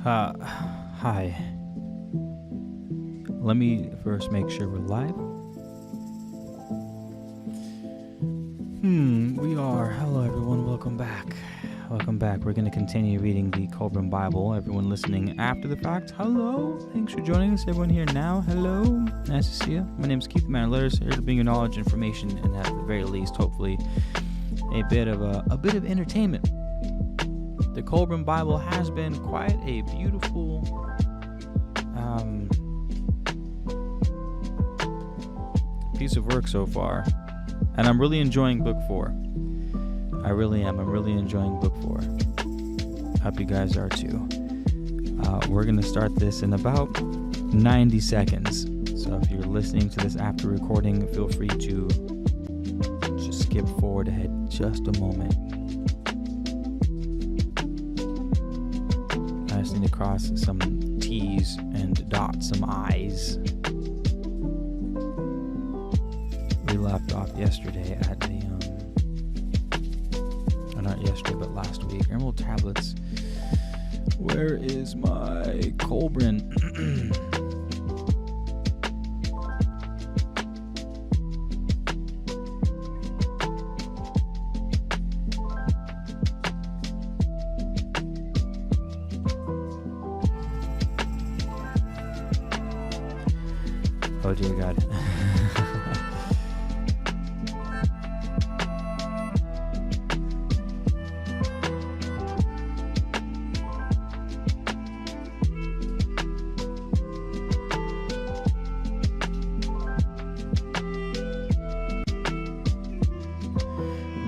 Hi. Let me first make sure we're live. We are. Hello, everyone. Welcome back. Welcome back. We're going to continue reading the Kolbrin Bible. Everyone listening after the fact, hello. Thanks for joining us. Everyone here now, hello. Nice to see you. My name is Keith, man. Letters here to bring you knowledge, information, and at the very least, hopefully, a bit of entertainment. The Kolbrin Bible has been quite a beautiful piece of work so far, and I'm really enjoying book 4. I really am. I'm really enjoying book 4. Hope you guys are too. We're going to start this in about 90 seconds. So if you're listening to this after recording, feel free to just skip forward ahead just a moment. I just need to cross some T's and dot some I's. We left off yesterday at the not yesterday, but last week. Emerald tablets. Where is my Kolbrin? Oh dear God.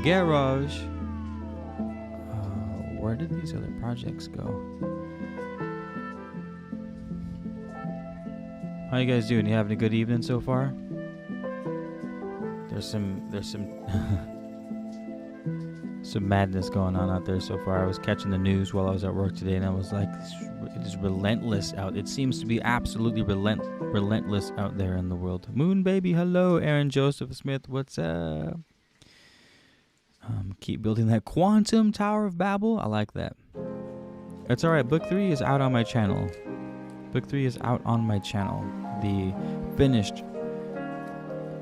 Garage. Where did these other projects go? How you guys doing? You having a good evening so far? There's some some madness going on out there so far. I was catching the news while I was at work today, and I was like, it is relentless out. It seems to be absolutely relentless out there in the world. Moon baby, hello. Aaron Joseph Smith, what's up? Keep building that quantum Tower of Babel. I like that. It's alright. Book 3 is out on my channel. Book 3 is out on my channel. The finished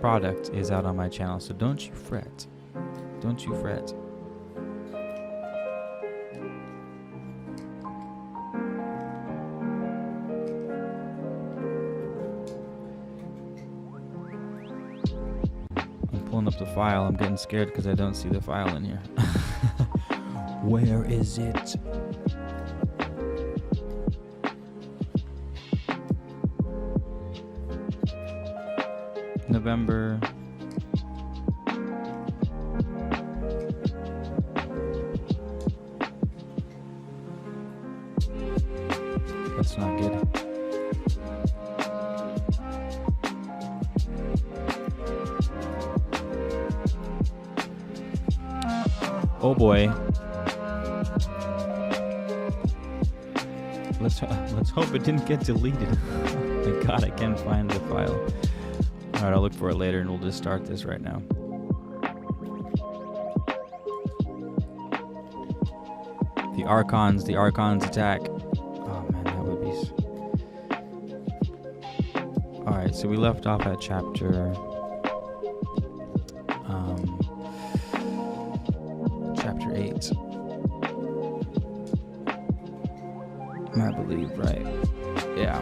product is out on my channel. So don't you fret. Don't you fret. Pulling up the file. I'm getting scared because I don't see the file in here. Where is it? November. That's not good. Oh boy. Let's hope it didn't get deleted. Oh my God, I can't find the file. Alright, I'll look for it later and we'll just start this right now. The Archons attack. Oh man, that would be... Alright, so we left off at chapter 8. I believe, right? Yeah.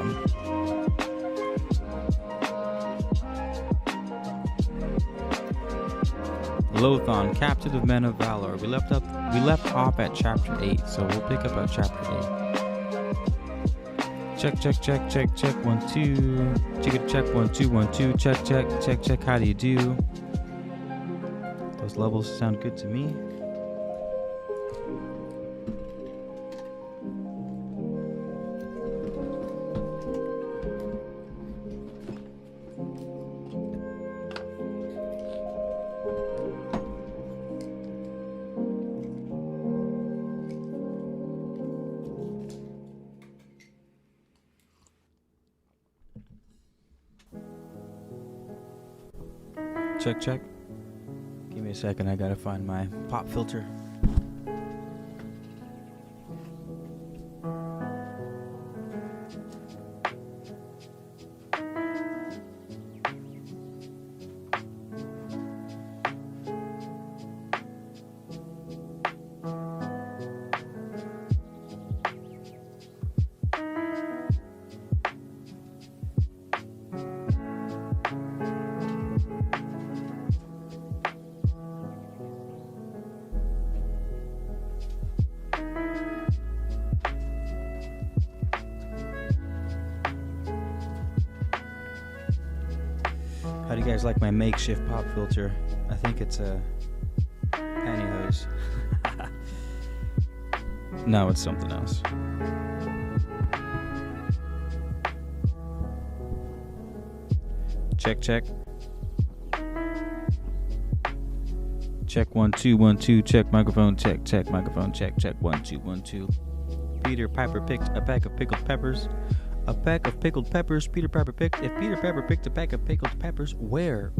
Lothon, captive of men of valor. We left off at chapter 8, so we'll pick up at chapter 8. Check. 1 2. Check 1 2 1 2. Check. How do you do? Those levels sound good to me. Check. Give me a second, I gotta find my pop filter. How do you guys like my makeshift pop filter? I think it's a pantyhose. No, it's something else. Check, check. Check 1 2 1 2. Check microphone. Check check microphone. Check check 1 2 1 2. Peter Piper picked a pack of pickled peppers. A pack of pickled peppers. Peter Piper picked. If Peter Piper picked a pack of pickled peppers, where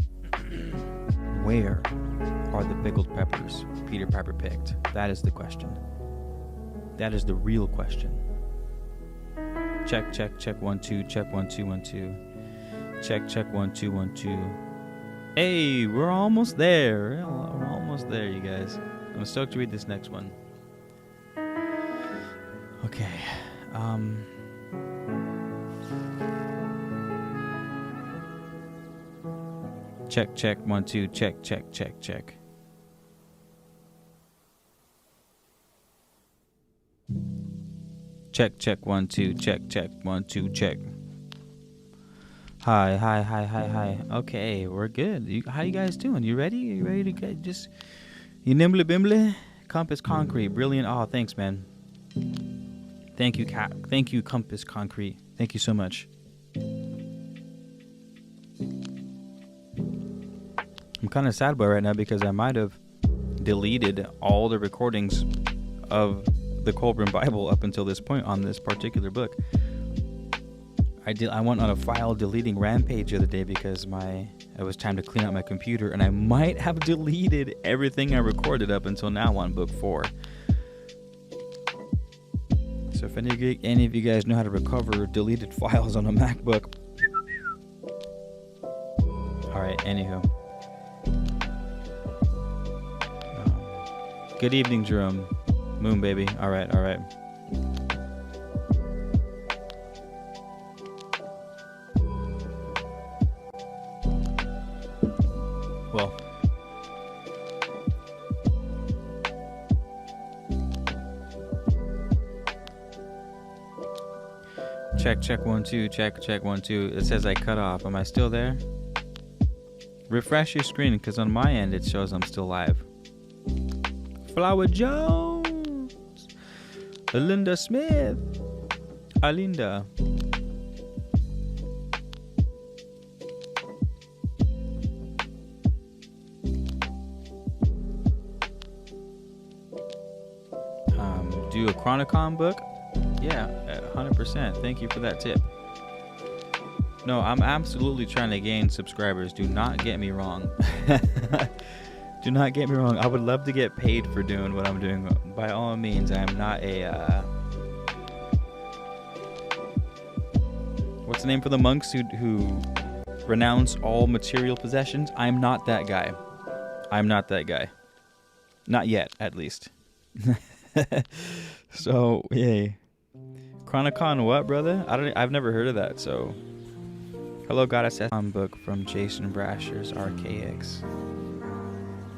are the pickled peppers Peter Piper picked? That is the question. That is the real question. Check check check 1 2. Check 1 2 1 2. Check check 1 2 1 2. Hey, we're almost there. We're almost there, you guys. I'm stoked to read this next one. Okay. Check, check, 1 2. Check, check, check, check. Check, check, 1 2. Check, check, 1 2. Check. Hi. Okay, we're good. How you guys doing? You ready? You ready to get just... You nimbly bimbly? Compass Concrete. Brilliant. Oh, thanks, man. Thank you, Cat. Thank you, Compass Concrete. Thank you so much. I'm kind of sad boy right now because I might have deleted all the recordings of the Kolbrin Bible up until this point on this particular book. I went on a file deleting rampage the other day because it was time to clean out my computer, and I might have deleted everything I recorded up until now on book 4. So if any of you guys know how to recover deleted files on a MacBook. Alright, anywho. Good evening, Jerome. Moon baby. Alright. Well, check 1 2. Check 1 2. It says I cut off. Am I still there? Refresh your screen because on my end it shows I'm still live. Flower Jones, Linda Smith, Alinda. Do a Chronicon book? Yeah, 100%. Thank you for that tip. No, I'm absolutely trying to gain subscribers. Do not get me wrong. Do not get me wrong. I would love to get paid for doing what I'm doing. By all means, I am not a... what's the name for the monks who renounce all material possessions? I'm not that guy. Not yet, at least. So, yay. Chronicon what, brother? I've never heard of that, so... Hello, Goddess. Book from Jason Brasher's RKX.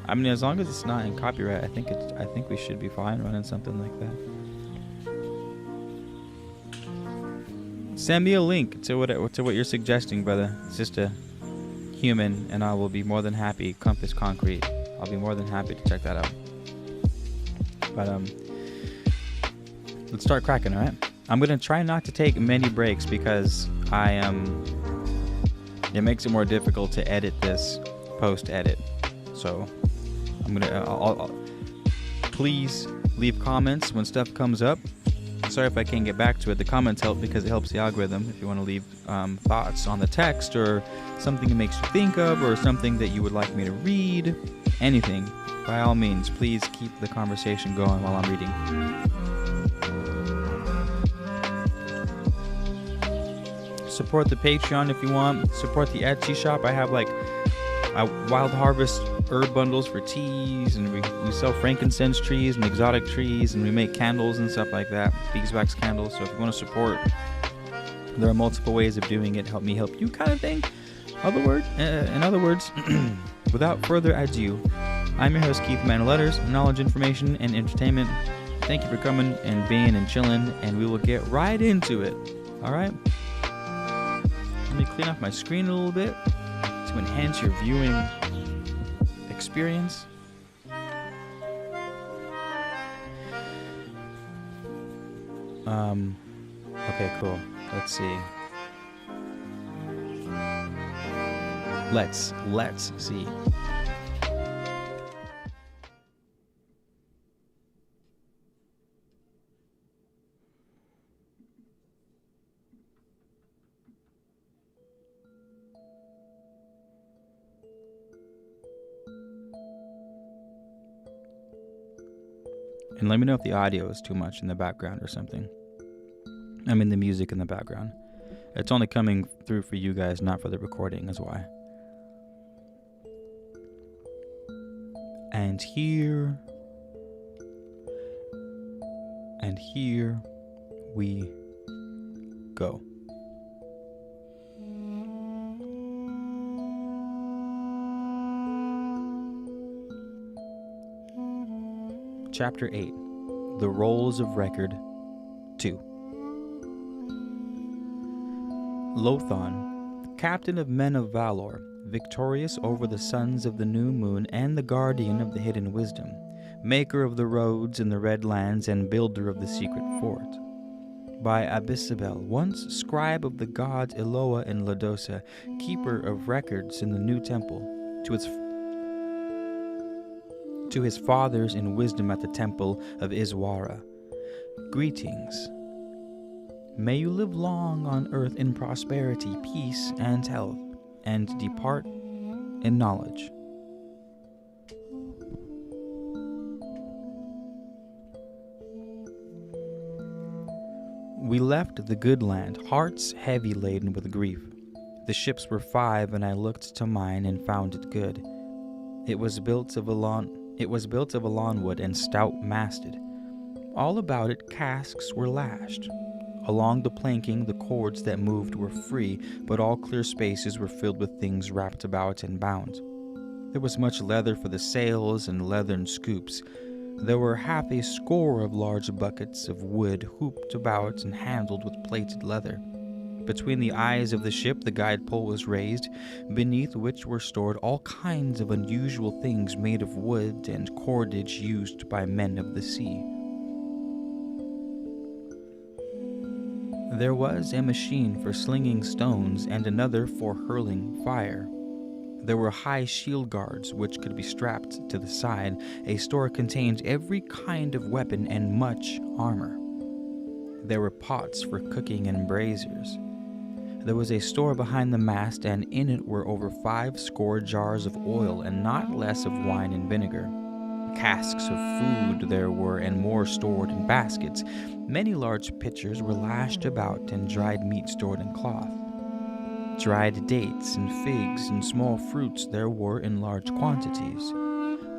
I mean, as long as it's not in copyright, I think we should be fine running something like that. Send me a link to what you're suggesting, brother. It's just a human, and I will be more than happy. Compass Concrete. I'll be more than happy to check that out. But let's start cracking, all right? I'm gonna try not to take many breaks because it makes it more difficult to edit this post-edit. So I'll please leave comments when stuff comes up. Sorry if I can't get back to it. The comments help because it helps the algorithm. If you want to leave thoughts on the text or something it makes you think of or something that you would like me to read, anything, by all means, please keep the conversation going while I'm reading. Support the Patreon if you want. Support the Etsy shop. I have like Wild Harvest herb bundles for teas, and we sell frankincense trees and exotic trees, and we make candles and stuff like that, beeswax candles. So if you want to support, there are multiple ways of doing it. Help me help you kind of thing. In other words, without further ado, I'm your host, Keith, man of letters, knowledge, information, and entertainment. Thank you for coming and being and chilling, and we will get right into it. All right? Let me clean off my screen a little bit. to enhance your viewing experience. Okay, cool. Let's see. Let's see. And let me know if the audio is too much in the background or something. I mean, the music in the background. It's only coming through for you guys, not for the recording, is why. And here we go. Chapter 8, The Rolls of Record 2. Lothon, captain of men of valor, victorious over the sons of the new moon and the guardian of the hidden wisdom, maker of the roads in the red lands and builder of the secret fort. By Abisabel, once scribe of the gods Eloah and Ladosa, keeper of records in the new temple, to his fathers in wisdom at the temple of Iswara. Greetings. May you live long on earth in prosperity, peace, and health, and depart in knowledge. We left the good land, hearts heavy laden with grief. The ships were 5, and I looked to mine and found it good. It was built of lawn wood and stout masted. All about it casks were lashed. Along the planking the cords that moved were free, but all clear spaces were filled with things wrapped about and bound. There was much leather for the sails and leathern scoops. There were half a score of large buckets of wood hooped about and handled with plated leather. Between the eyes of the ship the guide pole was raised, beneath which were stored all kinds of unusual things made of wood and cordage used by men of the sea. There was a machine for slinging stones and another for hurling fire. There were high shield guards which could be strapped to the side. A store contained every kind of weapon and much armor. There were pots for cooking and braziers. There was a store behind the mast, and in it were over 50 jars of oil and not less of wine and vinegar. Casks of food there were, and more stored in baskets. Many large pitchers were lashed about, and dried meat stored in cloth. Dried dates and figs and small fruits there were in large quantities.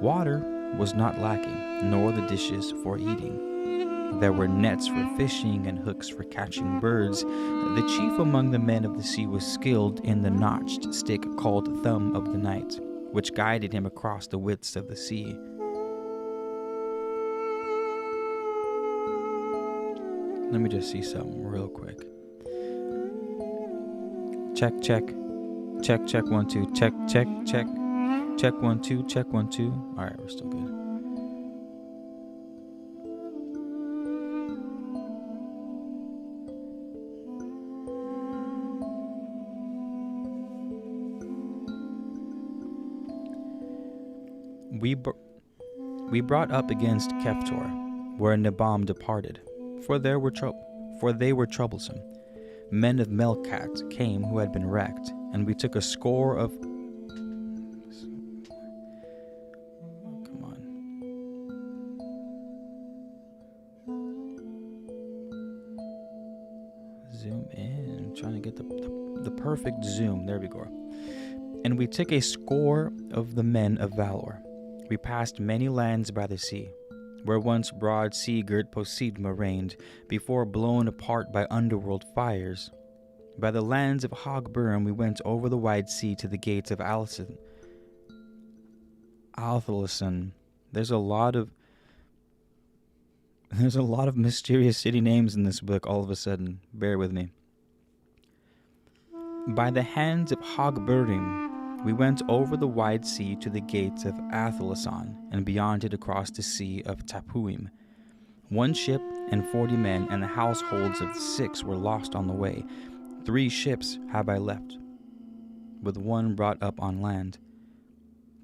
Water was not lacking, nor the dishes for eating. There were nets for fishing and hooks for catching birds. The chief among the men of the sea was skilled in the notched stick called Thumb of the Night, which guided him across the widths of the sea. Let me just see something real quick. Check, check. Check, check, 1, 2. Check, check, check. Check, 1, 2. Check, 1, 2. All right, we're still good. We brought up against Keftor, where Nabam departed, for they were troublesome. Men of Melkat came who had been wrecked, and we took a score of... Come on. Zoom in. I'm trying to get the perfect zoom. There we go. And we took a score of the men of valor. We passed many lands by the sea, where once broad sea-girt Posidma reigned, before blown apart by underworld fires. By the lands of Hogburn we went over the wide sea to the gates of Althalison. There's a lot of mysterious city names in this book all of a sudden. Bear with me. By the hands of Hogburim We went over the wide sea to the gates of Athalasan, and beyond it across the sea of Tapuim. 1 ship and 40 men, and the households of the 6 were lost on the way. 3 ships have I left, with 1 brought up on land.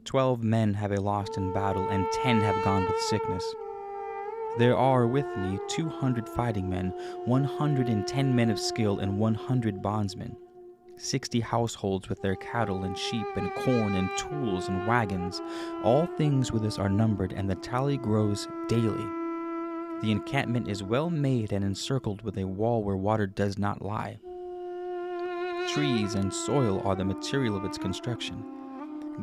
12 men have I lost in battle, and 10 have gone with sickness. There are with me 200 fighting men, 110 men of skill, and 100 bondsmen. 60 households with their cattle and sheep and corn and tools and wagons. All things with us are numbered, and the tally grows daily. The encampment is well made and encircled with a wall where water does not lie. Trees and soil are the material of its construction.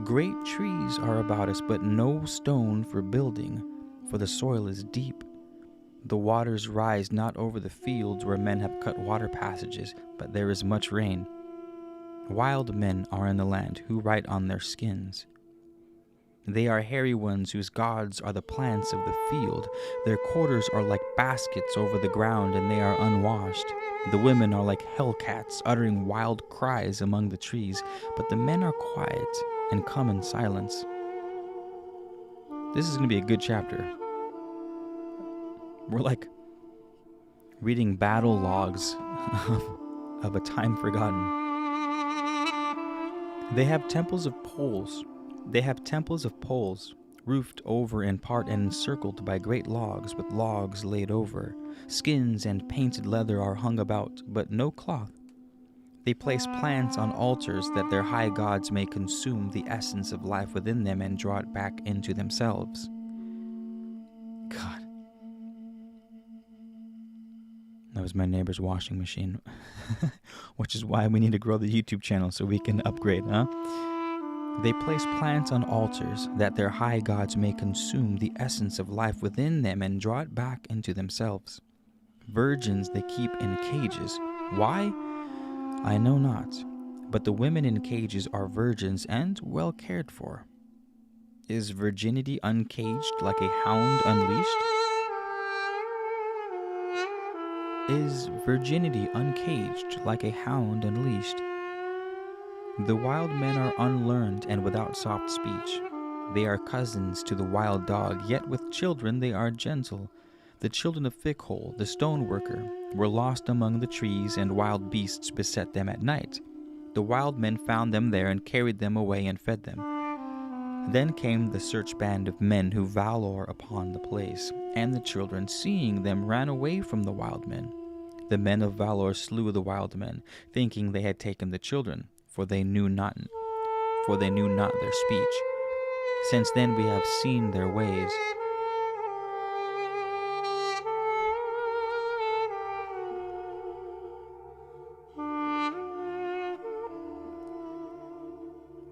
Great trees are about us, but no stone for building, for the soil is deep. The waters rise not over the fields where men have cut water passages, but there is much rain. Wild men are in the land who write on their skins. They are hairy ones whose gods are the plants of the field. Their quarters are like baskets over the ground, and they are unwashed. The women are like hellcats, uttering wild cries among the trees, but the men are quiet and come in silence. This is going to be a good chapter. We're like reading battle logs of a time forgotten. They have temples of poles. Roofed over in part and encircled by great logs, with logs laid over. Skins and painted leather are hung about, but no cloth. They place plants on altars that their high gods may consume the essence of life within them and draw it back into themselves. God. That was my neighbor's washing machine. Which is why we need to grow the YouTube channel so we can upgrade, huh? They place plants on altars that their high gods may consume the essence of life within them and draw it back into themselves. Virgins they keep in cages. Why? I know not. But the women in cages are virgins and well cared for. Is virginity uncaged like a hound unleashed? Is virginity uncaged like a hound unleashed? The wild men are unlearned and without soft speech. They are cousins to the wild dog, yet with children they are gentle. The children of Fickhole, the stone worker, were lost among the trees, and wild beasts beset them at night. The wild men found them there and carried them away and fed them. Then came the search band of men who valor upon the place, and the children, seeing them, ran away from the wild men. The men of valor slew the wild men, thinking they had taken the children, for they knew not their speech. Since then we have seen their ways.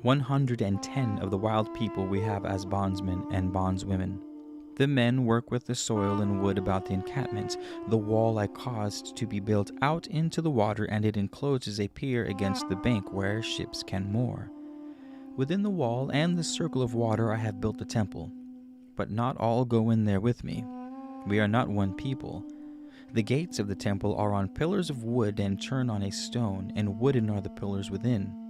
"110 of the wild people we have as bondsmen and bondswomen. The men work with the soil and wood about the encampments. The wall I caused to be built out into the water, and it encloses a pier against the bank where ships can moor. Within the wall and the circle of water I have built the temple, but not all go in there with me. We are not one people. The gates of the temple are on pillars of wood and turn on a stone, and wooden are the pillars within.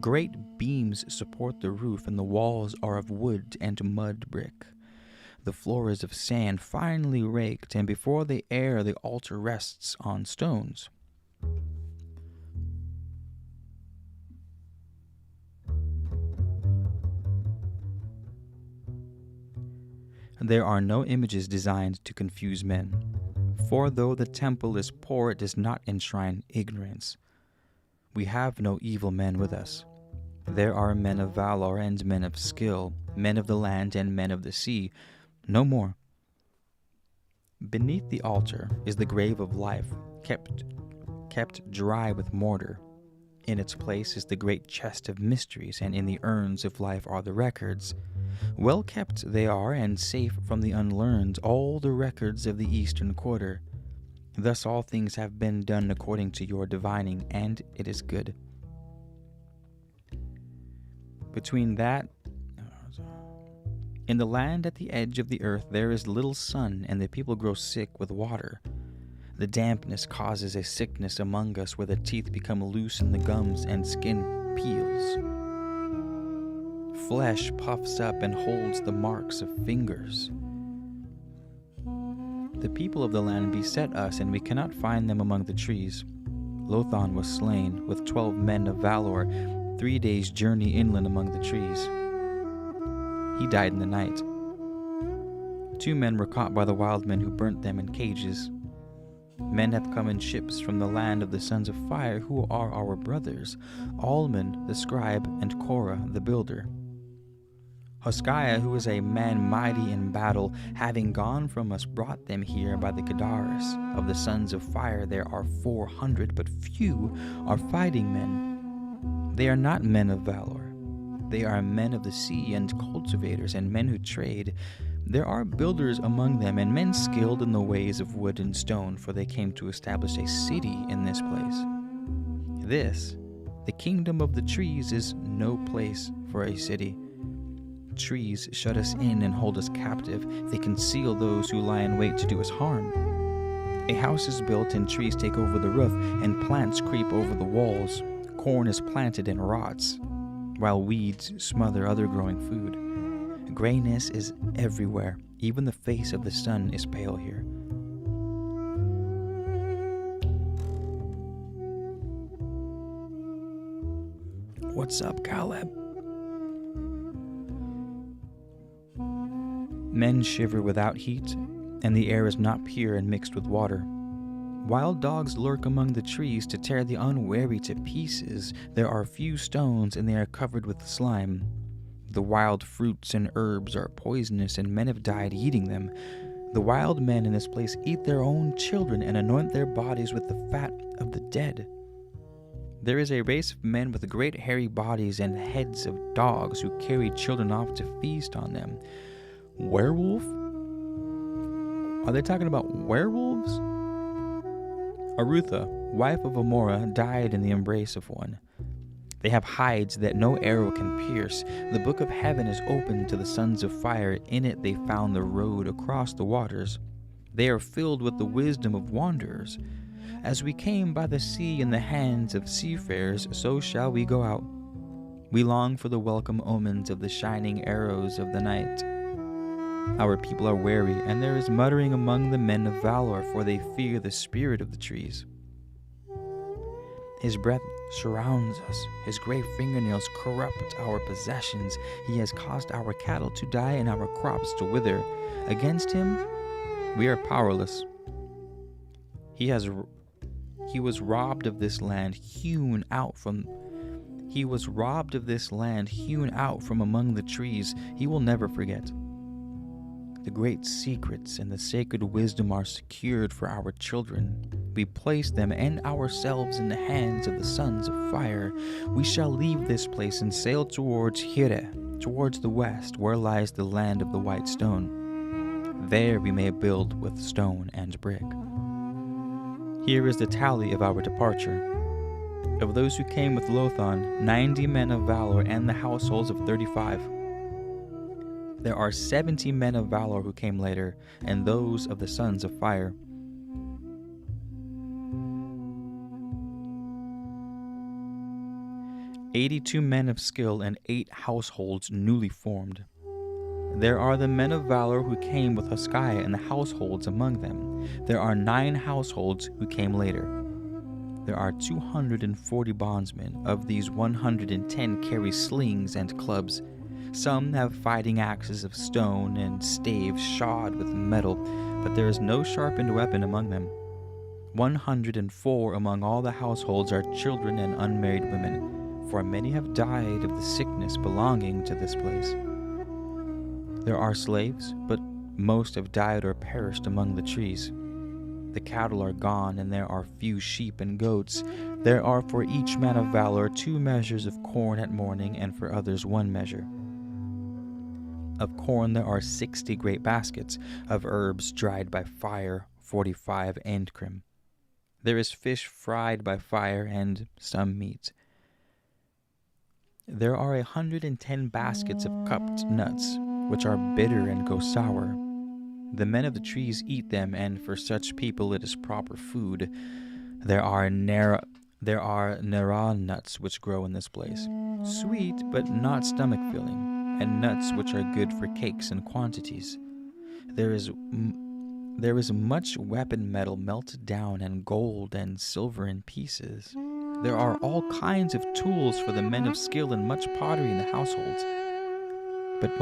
Great beams support the roof, and the walls are of wood and mud brick. The floor is of sand finely raked, and before the air the altar rests on stones. There are no images designed to confuse men. For though the temple is poor, it does not enshrine ignorance. We have no evil men with us. There are men of valor and men of skill, men of the land and men of the sea, no more. Beneath the altar is the grave of life, kept dry with mortar. In its place is the great chest of mysteries, and in the urns of life are the records. Well kept they are, and safe from the unlearned, all the records of the eastern quarter. Thus all things have been done according to your divining, and it is good. Between that, in the land at the edge of the earth there is little sun, and the people grow sick with water. The dampness causes a sickness among us, where the teeth become loose in the gums and skin peels. flesh puffs up and holds the marks of fingers. The people of the land beset us, and we cannot find them among the trees. Lothan was slain with 12 men of valor, 3 days' journey inland among the trees. He died in the night. 2 men were caught by the wild men who burnt them in cages. Men have come in ships from the land of the sons of fire, who are our brothers, Alman the scribe and Korah the builder. Hoshaiah, who is a man mighty in battle, having gone from us, brought them here by the Kedaris. Of the sons of fire there are 400, but few are fighting men. They are not men of valor. They are men of the sea and cultivators and men who trade. There are builders among them and men skilled in the ways of wood and stone, for they came to establish a city in this place. This, the kingdom of the trees, is no place for a city. Trees shut us in and hold us captive. They conceal those who lie in wait to do us harm. A house is built and trees take over the roof, and plants creep over the walls. Corn is planted and rots, while weeds smother other growing food. Grayness is everywhere. Even the face of the sun is pale here. What's up, Caleb? Men shiver without heat, and the air is not pure and mixed with water. Wild dogs lurk among the trees to tear the unwary to pieces. There are few stones, and they are covered with slime. The wild fruits and herbs are poisonous, and men have died eating them. The wild men in this place eat their own children and anoint their bodies with the fat of the dead. There is a race of men with great hairy bodies and heads of dogs who carry children off to feast on them. Werewolf? Are they talking about werewolves? Arutha, wife of Amorah, died in the embrace of one. They have hides that no arrow can pierce. The book of heaven is open to the sons of fire. In it they found the road across the waters. They are filled with the wisdom of wanderers. As we came by the sea in the hands of seafarers, so shall we go out. We long for the welcome omens of the shining arrows of the night. Our people are wary, and there is muttering among the men of valor, for they fear the spirit of the trees. His breath surrounds us. His gray fingernails corrupt our possessions. He has caused our cattle to die and our crops to wither. Against him, we are powerless. He was robbed of this land, hewn out from among the trees. He will never forget. The great secrets and the sacred wisdom are secured for our children. We place them and ourselves in the hands of the sons of fire. We shall leave this place and sail towards Hire, towards the west, where lies the land of the white stone. There we may build with stone and brick. Here is the tally of our departure. Of those who came with Lothan, 90 men of valor and the households of 35. There are 70 men of valor who came later, and those of the sons of fire. "82 men of skill and 8 households newly formed. There are the men of valor who came with Hoshaiah and the households among them. There are 9 households who came later. There are 240 bondsmen. Of these, 110 carry slings and clubs. Some have fighting axes of stone and staves shod with metal, but there is no sharpened weapon among them. 104 among all the households are children and unmarried women, for many have died of the sickness belonging to this place. There are slaves, but most have died or perished among the trees. The cattle are gone, and there are few sheep and goats. There are for each man of valor 2 measures of corn at morning, and for others 1 measure. Of corn there are 60 great baskets, of herbs dried by fire 45 endcrim. There is fish fried by fire and some meat. There are 110 baskets of cupped nuts, which are bitter and go sour. The men of the trees eat them, and for such people it is proper food. There are Nara nuts which grow in this place, sweet but not stomach-filling. and nuts which are good for cakes in quantities. There is much weapon metal melted down, and gold and silver in pieces. There are all kinds of tools for the men of skill, and much pottery in the households. But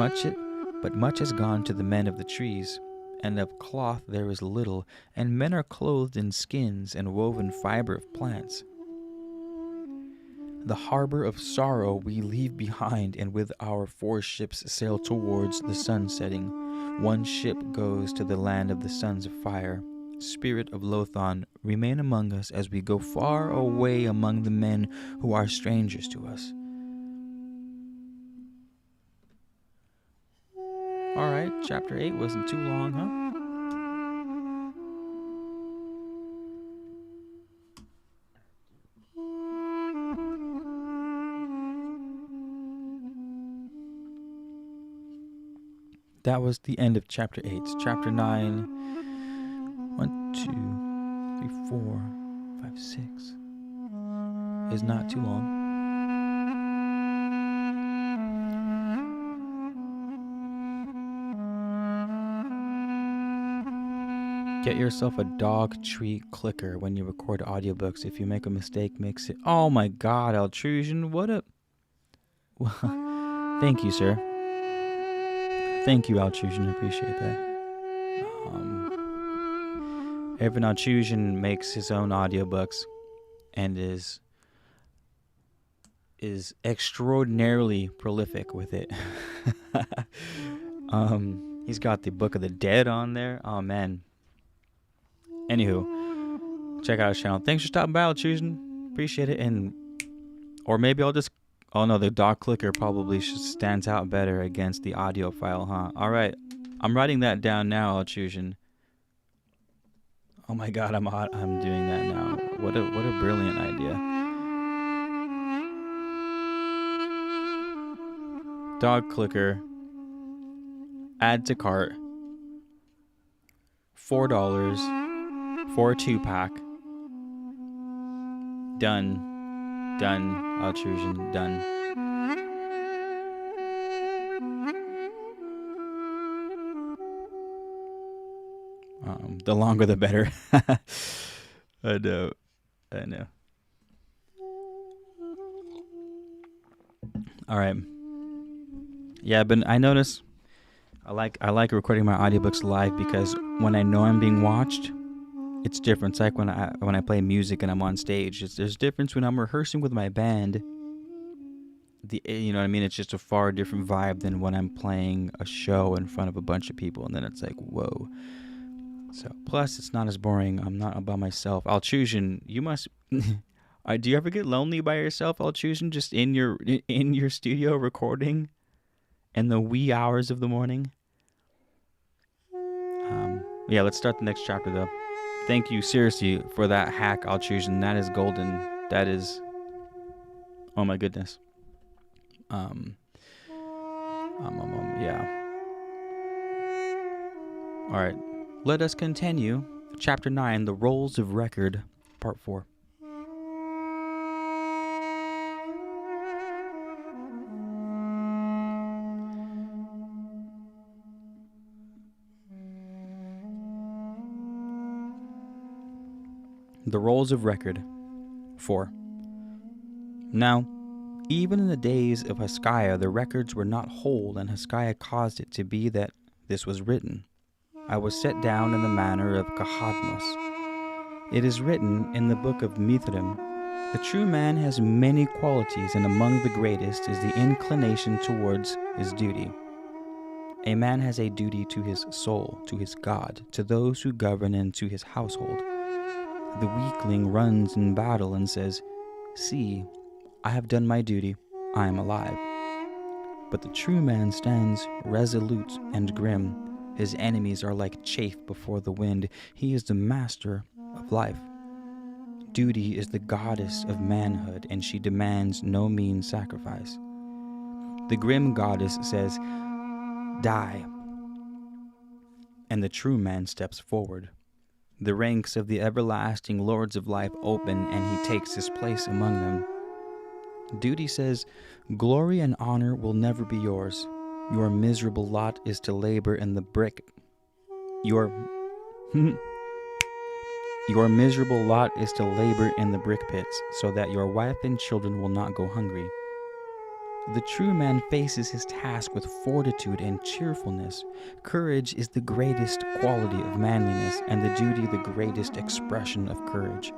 much has gone to the men of the trees, and of cloth there is little, and men are clothed in skins and woven fiber of plants. The harbor of sorrow we leave behind, and with our 4 ships sail towards the sun setting. 1 ship goes to the land of the sons of fire. Spirit of Lothon, remain among us as we go far away among the men who are strangers to us. Alright, chapter 8 wasn't too long, huh? That was the end of chapter 8. Chapter 9, 1, 2, 3, 4, 5, 6 is not too long. Get yourself a dog treat clicker when you record audiobooks. If you make a mistake, makes it... Oh my God, Altrusion, what a... Thank you, sir. Thank you, Altrusion. I appreciate that. Evan Altrusion makes his own audiobooks and is extraordinarily prolific with it. He's got the Book of the Dead on there. Oh, man. Anywho, check out his channel. Thanks for stopping by, Altrusion. Appreciate it. Or maybe I'll just... Oh no, the dog clicker probably stands out better against the audio file, huh? Alright, I'm writing that down now, Altrusion. Oh my God, I'm doing that now. What a brilliant idea. Dog clicker. Add to cart. $4 for a 2-pack. Done. Done, Altrusion, done. The longer the better. I know. Alright. Yeah, but I notice I like recording my audiobooks live because when I know I'm being watched, it's different. It's like when I play music and I'm on stage. There's a difference when I'm rehearsing with my band. You know what I mean? It's just a far different vibe than when I'm playing a show in front of a bunch of people, and then it's like, whoa. So plus, it's not as boring. I'm not by myself. Altrusion, you must. Do you ever get lonely by yourself, Altrusion? Just in your studio recording, in the wee hours of the morning. Yeah, let's start the next chapter though. Thank you, seriously, for that hack, Altrusion. That is golden. That is... Oh my goodness. Yeah. Alright. Let us continue. Chapter 9, The Rolls of Record, Part 4. The Rolls of Record, 4. Now, even in the days of Hezekiah, the records were not whole, and Hezekiah caused it to be that this was written. I was set down in the manner of Kahadmos. It is written in the book of Mithrim, the true man has many qualities, and among the greatest is the inclination towards his duty. A man has a duty to his soul, to his God, to those who govern, and to his household. The weakling runs in battle and says, See, I have done my duty, I am alive. But the true man stands resolute and grim. His enemies are like chaff before the wind. He is the master of life. Duty is the goddess of manhood, and she demands no mean sacrifice. The grim goddess says, Die. And the true man steps forward. The ranks of the everlasting lords of life open, and he takes his place among them. Duty says, Glory and honor will never be yours. Your miserable lot is to labor in the brick. Your miserable lot is to labor in the brick pits, so that your wife and children will not go hungry. The true man faces his task with fortitude and cheerfulness. Courage is the greatest quality of manliness, and the duty the greatest expression of courage.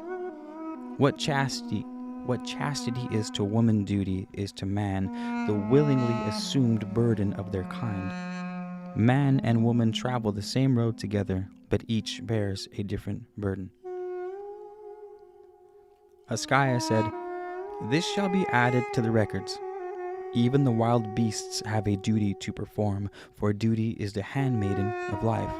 What chastity is to woman, duty is to man the willingly assumed burden of their kind. Man and woman travel the same road together, but each bears a different burden. Hezekiah said, "This shall be added to the records. Even the wild beasts have a duty to perform, for duty is the handmaiden of life.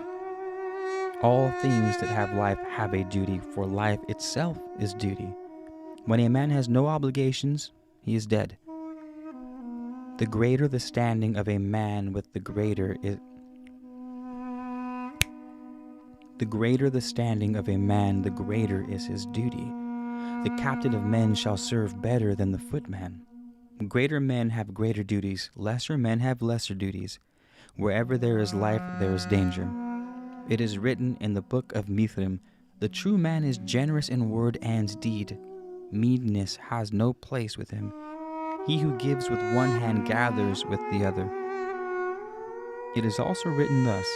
All things that have life have a duty, for life itself is duty. When a man has no obligations, he is dead. The greater the standing of a man with the greater is his duty. The captain of men shall serve better than the footman. Greater men have greater duties, lesser men have lesser duties. Wherever there is life, there is danger. It is written in the book of Mithrim, the true man is generous in word and deed. Meanness has no place with him. He who gives with one hand gathers with the other. It is also written thus,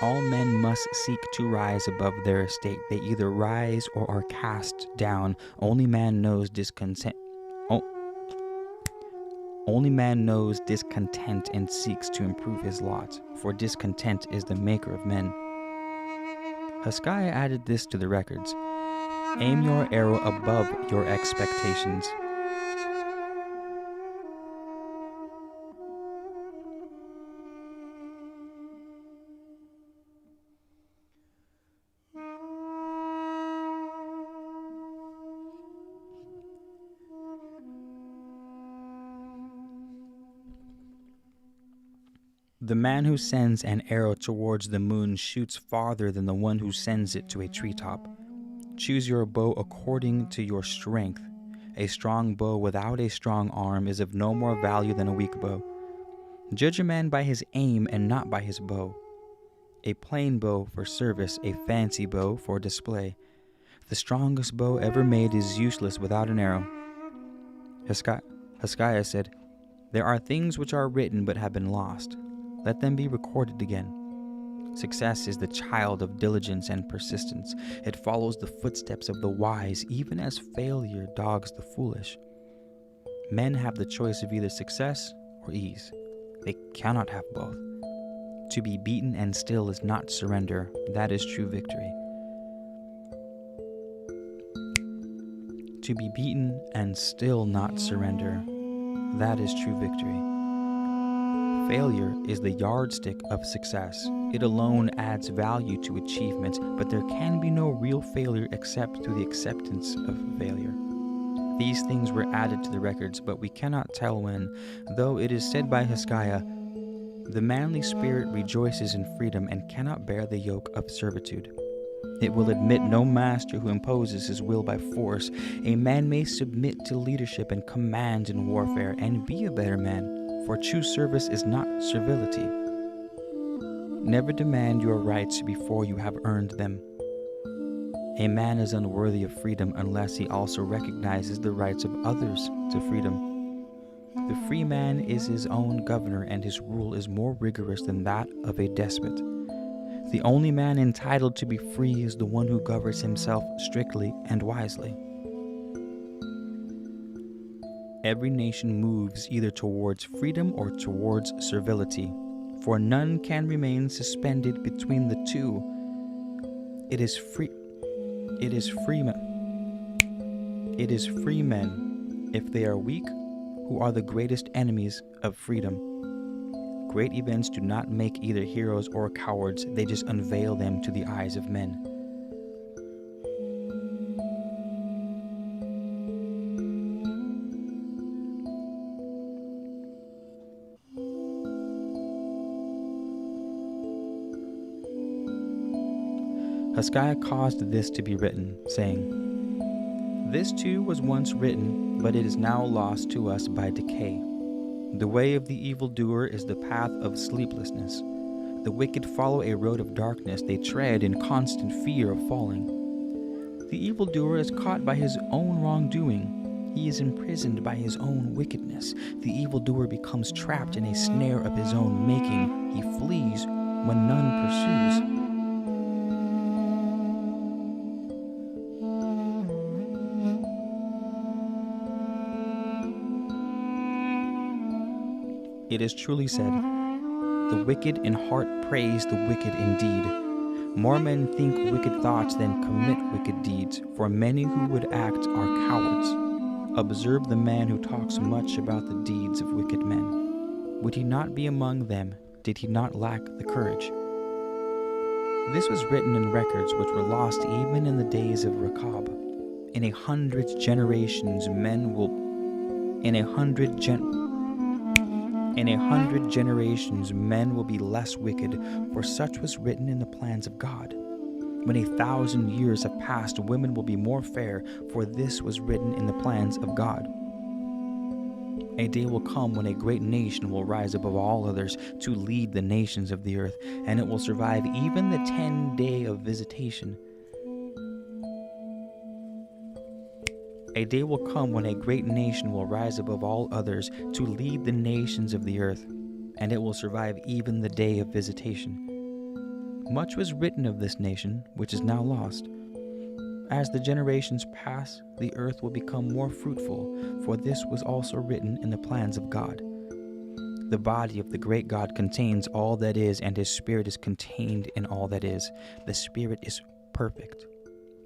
all men must seek to rise above their estate. They either rise or are cast down. Only man knows discontent and seeks to improve his lot, for discontent is the maker of men." Hezekiah added this to the records, "Aim your arrow above your expectations." The man who sends an arrow towards the moon shoots farther than the one who sends it to a treetop. Choose your bow according to your strength. A strong bow without a strong arm is of no more value than a weak bow. Judge a man by his aim and not by his bow. A plain bow for service, a fancy bow for display. The strongest bow ever made is useless without an arrow. Hezekiah said, "There are things which are written but have been lost. Let them be recorded again." Success is the child of diligence and persistence. It follows the footsteps of the wise, even as failure dogs the foolish. Men have the choice of either success or ease. They cannot have both. To be beaten and still is not surrender. That is true victory. To be beaten and still not surrender. That is true victory. Failure is the yardstick of success. It alone adds value to achievement, but there can be no real failure except through the acceptance of failure. These things were added to the records, but we cannot tell when, though it is said by Hezekiah, "The manly spirit rejoices in freedom and cannot bear the yoke of servitude. It will admit no master who imposes his will by force. A man may submit to leadership and command in warfare and be a better man. For true service is not servility. Never demand your rights before you have earned them. A man is unworthy of freedom unless he also recognizes the rights of others to freedom. The free man is his own governor, and his rule is more rigorous than that of a despot. The only man entitled to be free is the one who governs himself strictly and wisely. Every nation moves either towards freedom or towards servility, for none can remain suspended between the two. It is free men, if they are weak, who are the greatest enemies of freedom. Great events do not make either heroes or cowards, they just unveil them to the eyes of men. Hezekiah caused this to be written, saying, "This too was once written, but it is now lost to us by decay. The way of the evildoer is the path of sleeplessness. The wicked follow a road of darkness, they tread in constant fear of falling. The evildoer is caught by his own wrongdoing. He is imprisoned by his own wickedness. The evildoer becomes trapped in a snare of his own making. He flees when none pursues. It is truly said, "The wicked in heart praise the wicked indeed." More men think wicked thoughts than commit wicked deeds, for many who would act are cowards. Observe the man who talks much about the deeds of wicked men. Would he not be among them, did he not lack the courage? This was written in records which were lost even in the days of Rechab. In a hundred generations men will be less wicked, for such was written in the plans of God. When 1,000 years have passed, women will be more fair, for this was written in the plans of God. A day will come when a great nation will rise above all others to lead the nations of the earth, and it will survive even the 10-day of visitation. A day will come when a great nation will rise above all others to lead the nations of the earth, and it will survive even the day of visitation. Much was written of this nation, which is now lost. As the generations pass, the earth will become more fruitful, for this was also written in the plans of God. The body of the great God contains all that is, and his spirit is contained in all that is. The spirit is perfect,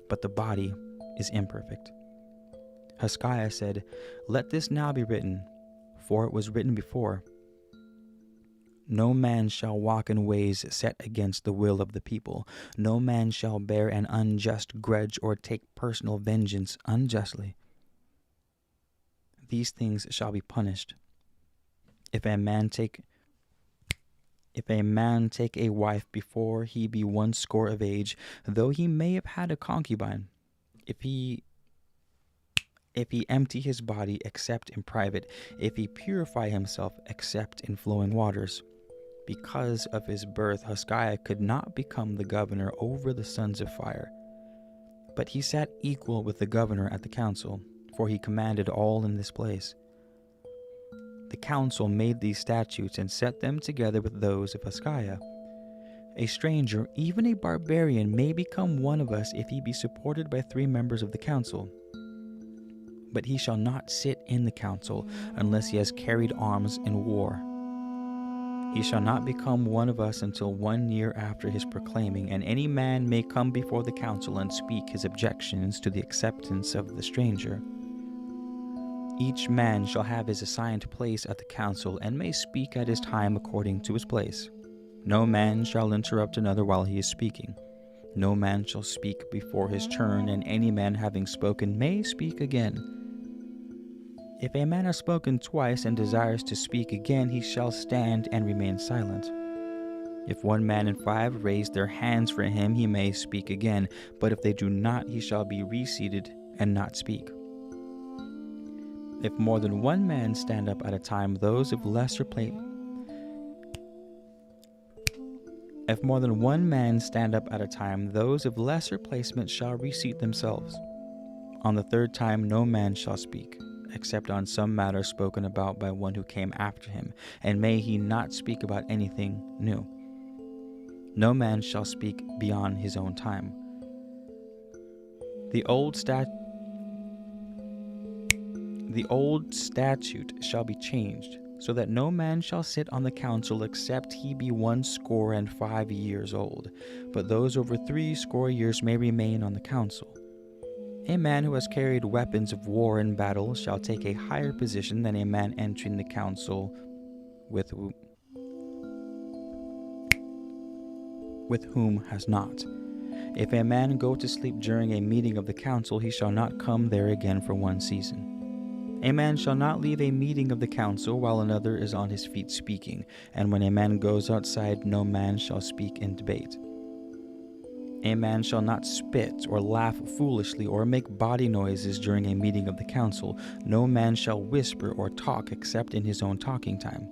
but the body is imperfect. Hezekiah said, "Let this now be written, for it was written before. No man shall walk in ways set against the will of the people. No man shall bear an unjust grudge or take personal vengeance unjustly. These things shall be punished. If a man take a wife before he be 80 of age, though he may have had a concubine, if he empty his body, except in private, if he purify himself, except in flowing waters." Because of his birth, Hezekiah could not become the governor over the sons of fire. But he sat equal with the governor at the council, for he commanded all in this place. The council made these statutes and set them together with those of Hezekiah. A stranger, even a barbarian, may become one of us if he be supported by 3 members of the council. But he shall not sit in the council unless he has carried arms in war. He shall not become one of us until 1 year after his proclaiming, and any man may come before the council and speak his objections to the acceptance of the stranger. Each man shall have his assigned place at the council, and may speak at his time according to his place. No man shall interrupt another while he is speaking. No man shall speak before his turn, and any man having spoken may speak again. If a man has spoken twice and desires to speak again, he shall stand and remain silent. If 1 man and 5 raise their hands for him, he may speak again, but if they do not, he shall be reseated and not speak. If more than 1 man stand up at a time, those of lesser placement shall reseat themselves. On the 3rd time no man shall speak, except on some matter spoken about by one who came after him, and may he not speak about anything new. No man shall speak beyond his own time. The old statute shall be changed, so that no man shall sit on the council except he be 65 years old, but those over 80 years may remain on the council. A man who has carried weapons of war in battle shall take a higher position than a man entering the council with whom has not. If a man go to sleep during a meeting of the council, he shall not come there again for 1 season. A man shall not leave a meeting of the council while another is on his feet speaking, and when a man goes outside, no man shall speak in debate. A man shall not spit or laugh foolishly or make body noises during a meeting of the council. No man shall whisper or talk except in his own talking time.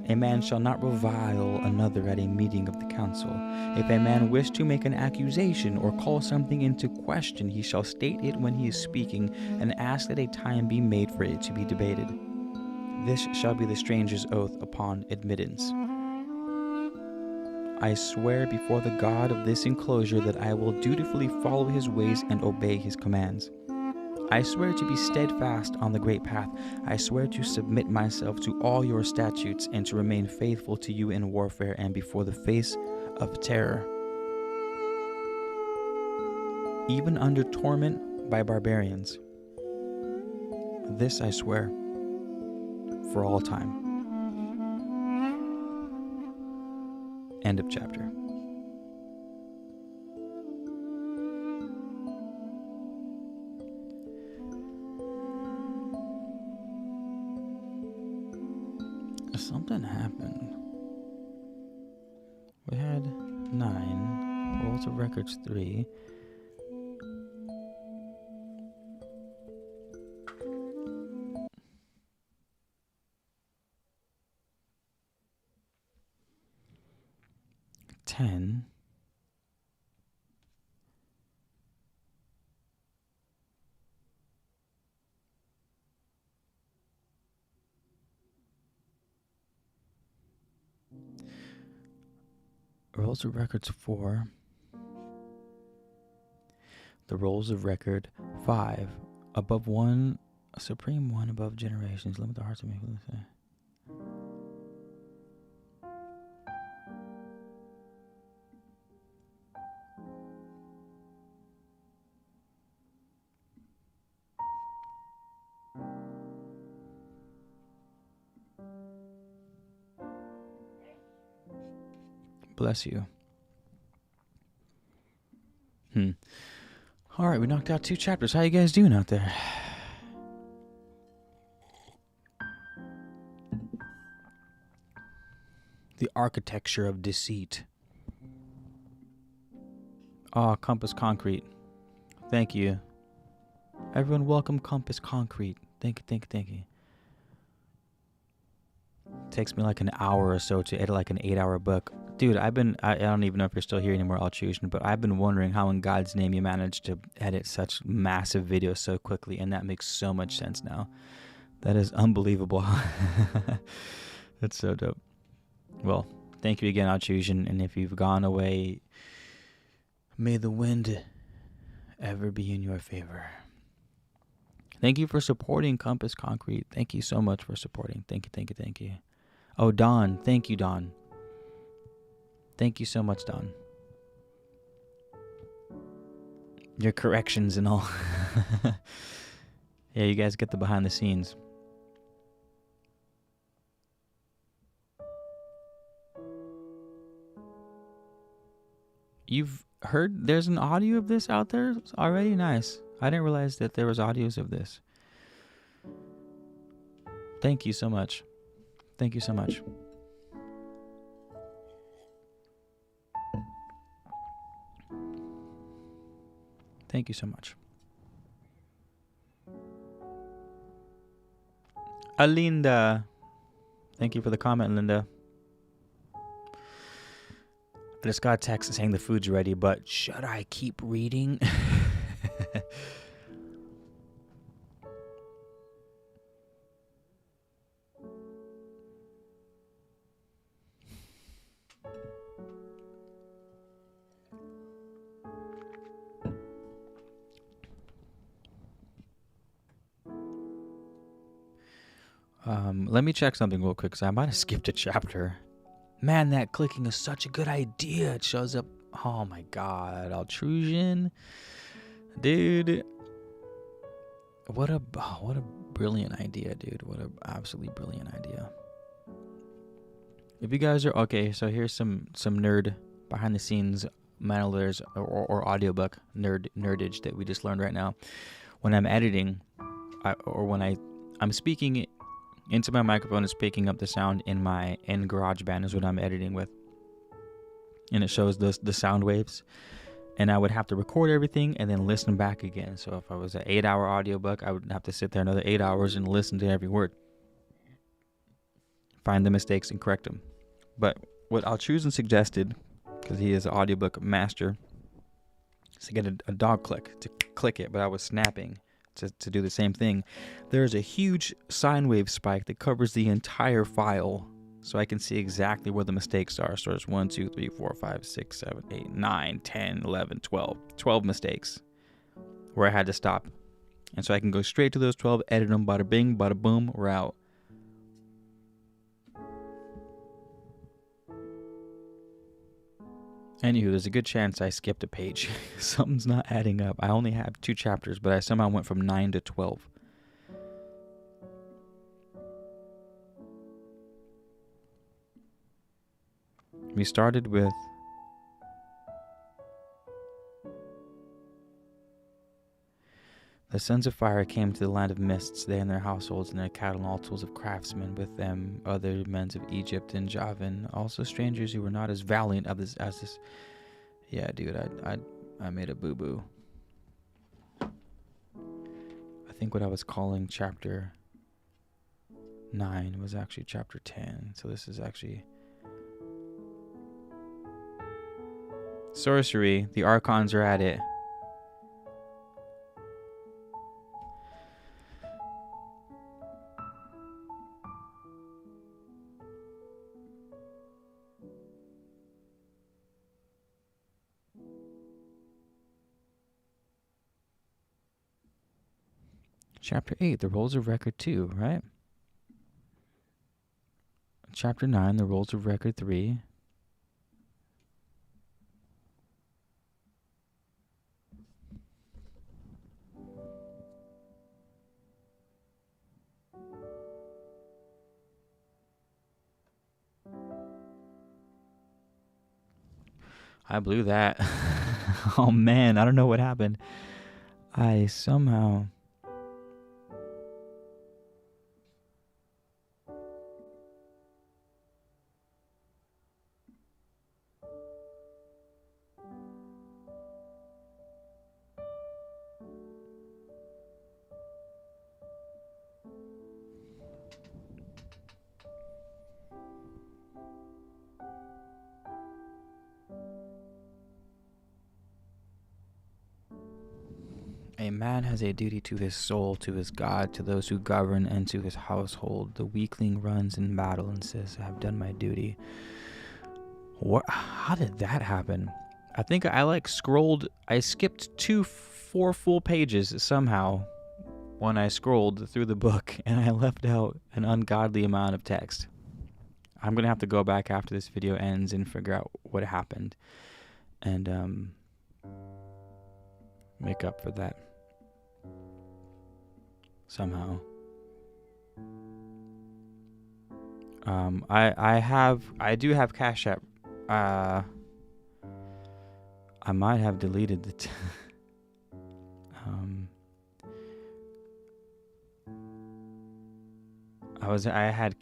A man shall not revile another at a meeting of the council. If a man wish to make an accusation or call something into question, he shall state it when he is speaking, and ask that a time be made for it to be debated. This shall be the stranger's oath upon admittance. I swear before the God of this enclosure that I will dutifully follow his ways and obey his commands. I swear to be steadfast on the great path. I swear to submit myself to all your statutes and to remain faithful to you in warfare and before the face of terror, even under torment by barbarians. This I swear for all time. End of chapter. Something happened. We had 9, Rolls of Records 3. Rolls of Records 4. The Rolls of Record 5. Above one, a supreme one above generations. Limit the hearts of me. Bless you. All right, we knocked out 2 chapters. How you guys doing out there? The architecture of deceit. Compass Concrete. Thank you. Everyone welcome Compass Concrete. Thank you. Takes me like an hour or so to edit like an 8-hour book. Dude, I don't even know if you're still here anymore, Altrusion, but I've been wondering how in God's name you managed to edit such massive videos so quickly, and that makes so much sense now. That is unbelievable. That's so dope. Well, thank you again, Altrusion, and if you've gone away, may the wind ever be in your favor. Thank you for supporting Compass Concrete. Thank you so much for supporting. Thank you. Oh, Don. Thank you, Don. Thank you so much, Don. Your corrections and all. Yeah, you guys get the behind the scenes. You've heard there's an audio of this out there already? Nice. I didn't realize that there was audios of this. Thank you so much. Thank you so much. Thank you so much. Alinda. Thank you for the comment, Linda. I just got a text saying the food's ready, but should I keep reading? Let me check something real quick, because I might have skipped a chapter. Man, that clicking is such a good idea. It shows up. Oh my God, Altrusion, dude. What a brilliant idea, dude. What a absolutely brilliant idea. If you guys are okay, so here's some nerd behind the scenes manuals or audiobook nerdage that we just learned right now. When I'm editing, I'm speaking into my microphone, is picking up the sound in GarageBand is what I'm editing with. and it shows the sound waves. And I would have to record everything and then listen back again. So if I was an 8-hour audiobook, I would have to sit there another 8 hours and listen to every word. Find the mistakes and correct them. But what Altruism suggested, because he is an audiobook master, is to get a dog click, to click it. But I was snapping to do the same thing. There's a huge sine wave spike that covers the entire file. So I can see exactly where the mistakes are. So there's 1, 2, 3, 4, 5, 6, 7, 8, 9, 10, 11, 12. 12 mistakes where I had to stop. And so I can go straight to those 12, edit them, bada bing, bada boom, we're out. Anywho, there's a good chance I skipped a page. Something's not adding up. I only have 2 chapters, but I somehow went from 9 to 12. We started with the sons of fire came to the land of mists, they and their households and their cattle and all tools of craftsmen, with them other men of Egypt and Javan, also strangers who were not as valiant as this. Yeah, dude, I made a boo-boo. I think what I was calling chapter 9 was actually chapter 10. So this is actually sorcery. The archons are at it. Chapter 8, the rolls of record 2, right? Chapter 9, the rolls of record 3. I blew that. Oh man, I don't know what happened. I somehow... A man has a duty to his soul, to his God, to those who govern, and to his household. The weakling runs in battle and says, I have done my duty. What? How did that happen? I think I skipped 4 full pages somehow when I scrolled through the book, and I left out an ungodly amount of text. I'm going to have to go back after this video ends and figure out what happened and make up for that somehow. I do have Cash App. I might have deleted the I had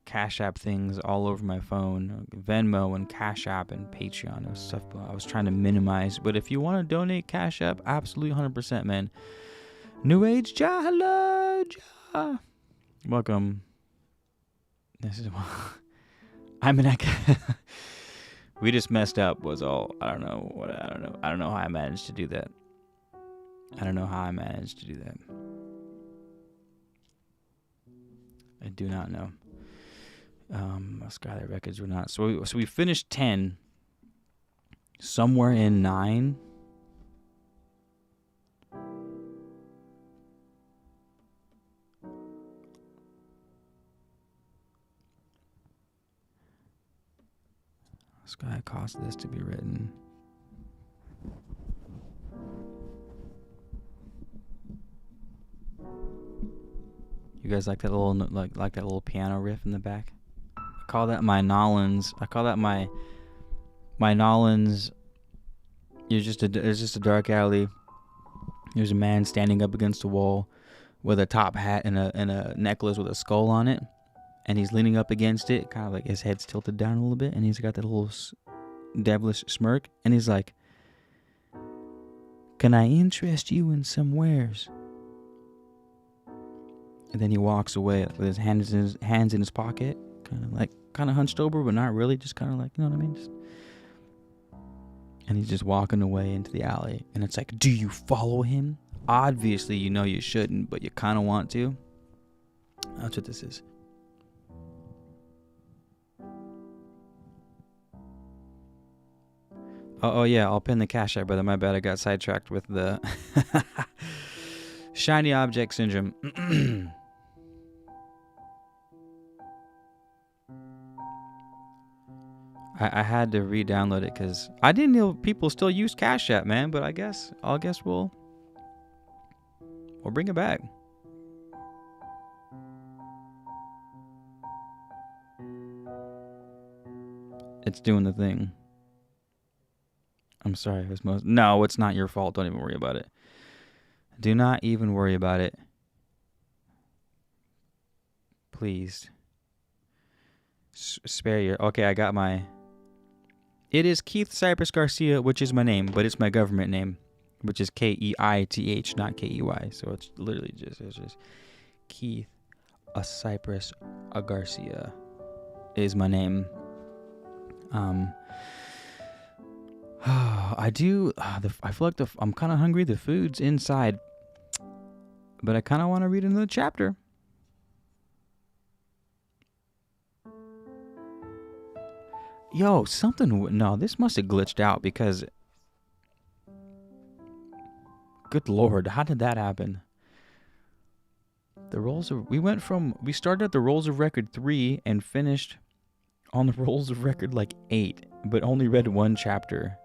Cash App things all over my phone, Venmo and Cash App and Patreon and stuff. I was trying to minimize, but if you want to donate Cash App, absolutely 100%, man. New Age Ja, hello Ja. Welcome. This is I'm an we just messed up was all. I don't know how I managed to do that. I do not know. Skylar records were not. So we finished 10. Somewhere in 9. Sky caused this to be written. You guys like that little like that little piano riff in the back? I call that my Nolans. My Nolans. It's just a dark alley. There's a man standing up against a wall with a top hat and a necklace with a skull on it, and he's leaning up against it, kind of like his head's tilted down a little bit, and he's got that little devilish smirk, and he's like, "Can I interest you in some wares?" And then he walks away with his hands in his pocket, kind of hunched over, but not really, just kind of like, you know what I mean? And he's just walking away into the alley. And it's like, do you follow him? Obviously, you know you shouldn't, but you kind of want to. That's what this is. Oh yeah, I'll pin the Cash App, brother. My bad, I got sidetracked with the shiny object syndrome. I had to re-download it because I didn't know people still use Cash App, man. But I guess we'll bring it back. It's doing the thing. I'm sorry. No, it's not your fault. Don't even worry about it. Do not even worry about it. Please. Spare your... Okay, I got my... It is Keith Cypress Garcia, which is my name, but it's my government name, which is Keith, not Key. So it's literally just Keith Cypress Garcia is my name. I feel like I'm kind of hungry. The food's inside, but I kind of want to read another chapter. Yo, this must have glitched out because, good Lord, how did that happen? We started at the Rolls of Record 3 and finished on the Rolls of Record 8, but only read one chapter.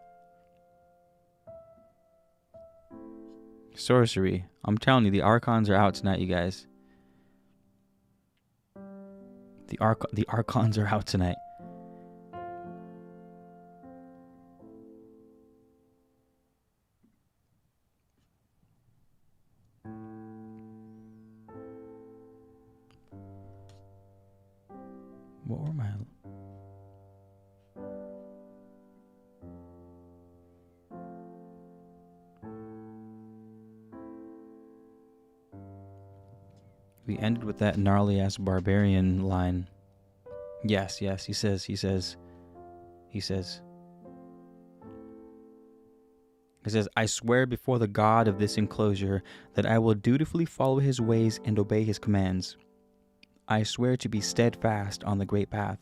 Sorcery. I'm telling you, the Archons are out tonight, you guys. The Archons are out tonight. What were my... We ended with that gnarly ass barbarian line. Yes, he says, I swear before the God of this enclosure that I will dutifully follow his ways and obey his commands. I swear to be steadfast on the great path.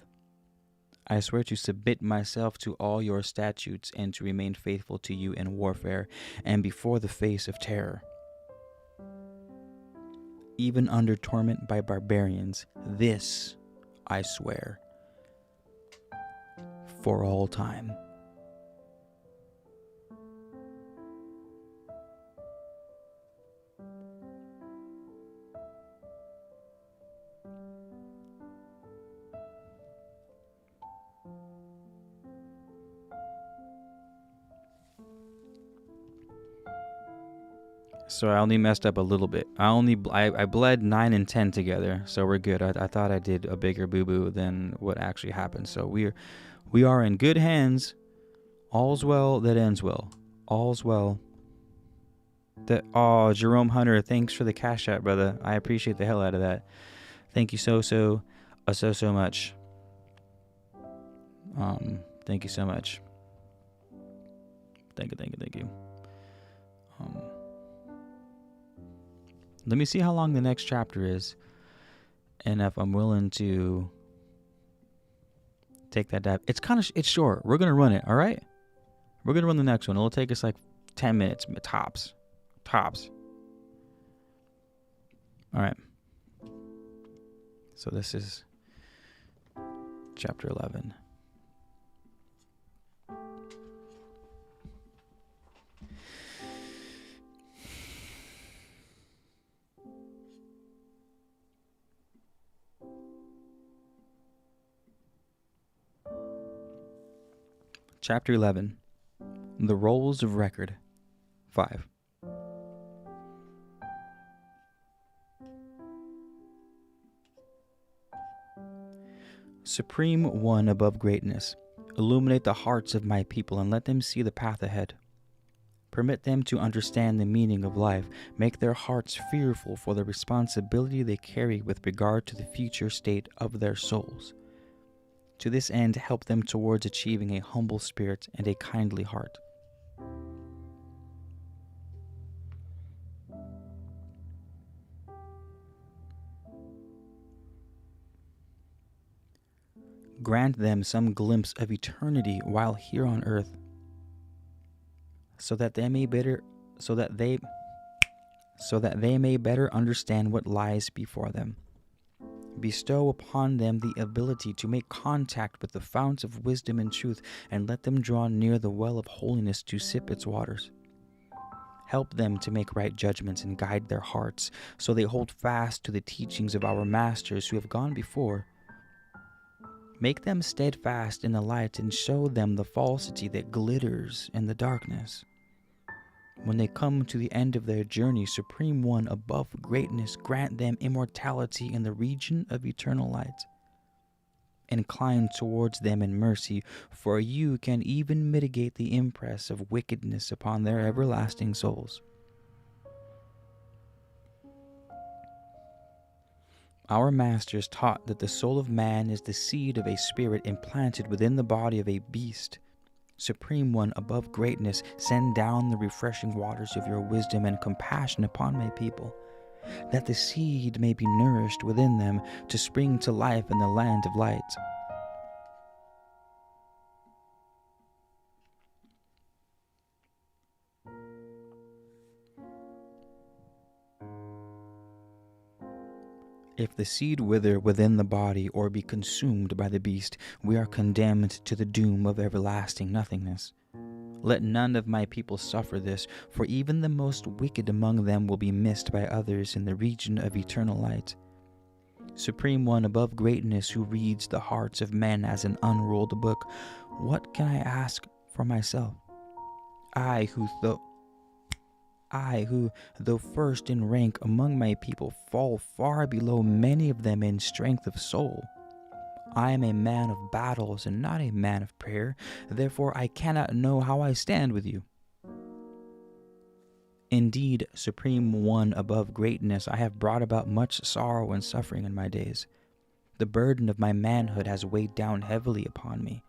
I swear to submit myself to all your statutes and to remain faithful to you in warfare and before the face of terror. Even under torment by barbarians, this I swear. For all time. So I only messed up a little bit. I bled 9 and 10 together, so we're good. I thought I did a bigger boo-boo than what actually happened. So we are in good hands. All's well that ends well. All's well. Jerome Hunter, thanks for the Cash App, brother. I appreciate the hell out of that. Thank you so much. Thank you so much. Thank you. Let me see how long the next chapter is, and if I'm willing to take that dive. It's short. We're gonna run it. All right. We're gonna run the next one. It'll take us 10 minutes tops. All right. So this is chapter 11. Chapter 11. The Rolls of Record 5. Supreme One above greatness, Illuminate the hearts of my people and let them see the path ahead. Permit them to understand the meaning of life. Make their hearts fearful for the responsibility they carry with regard to the future state of their souls. To this end, help them towards achieving a humble spirit and a kindly heart. Grant them some glimpse of eternity while here on earth, so that they may better understand what lies before them. Bestow upon them the ability to make contact with the founts of wisdom and truth, and let them draw near the well of holiness to sip its waters. Help them to make right judgments and guide their hearts, so they hold fast to the teachings of our masters who have gone before. Make them steadfast in the light and show them the falsity that glitters in the darkness. When they come to the end of their journey, Supreme One above greatness, grant them immortality in the region of eternal light. Incline towards them in mercy, for you can even mitigate the impress of wickedness upon their everlasting souls. Our masters taught that the soul of man is the seed of a spirit implanted within the body of a beast. Supreme One above greatness, send down the refreshing waters of your wisdom and compassion upon my people, that the seed may be nourished within them to spring to life in the land of light. If the seed wither within the body or be consumed by the beast, we are condemned to the doom of everlasting nothingness. Let none of my people suffer this, for even the most wicked among them will be missed by others in the region of eternal light. Supreme One above greatness, who reads the hearts of men as an unrolled book, what can I ask for myself? I who, though first in rank among my people, fall far below many of them in strength of soul. I am a man of battles and not a man of prayer, therefore I cannot know how I stand with you. Indeed, Supreme One above greatness, I have brought about much sorrow and suffering in my days. The burden of my manhood has weighed down heavily upon me.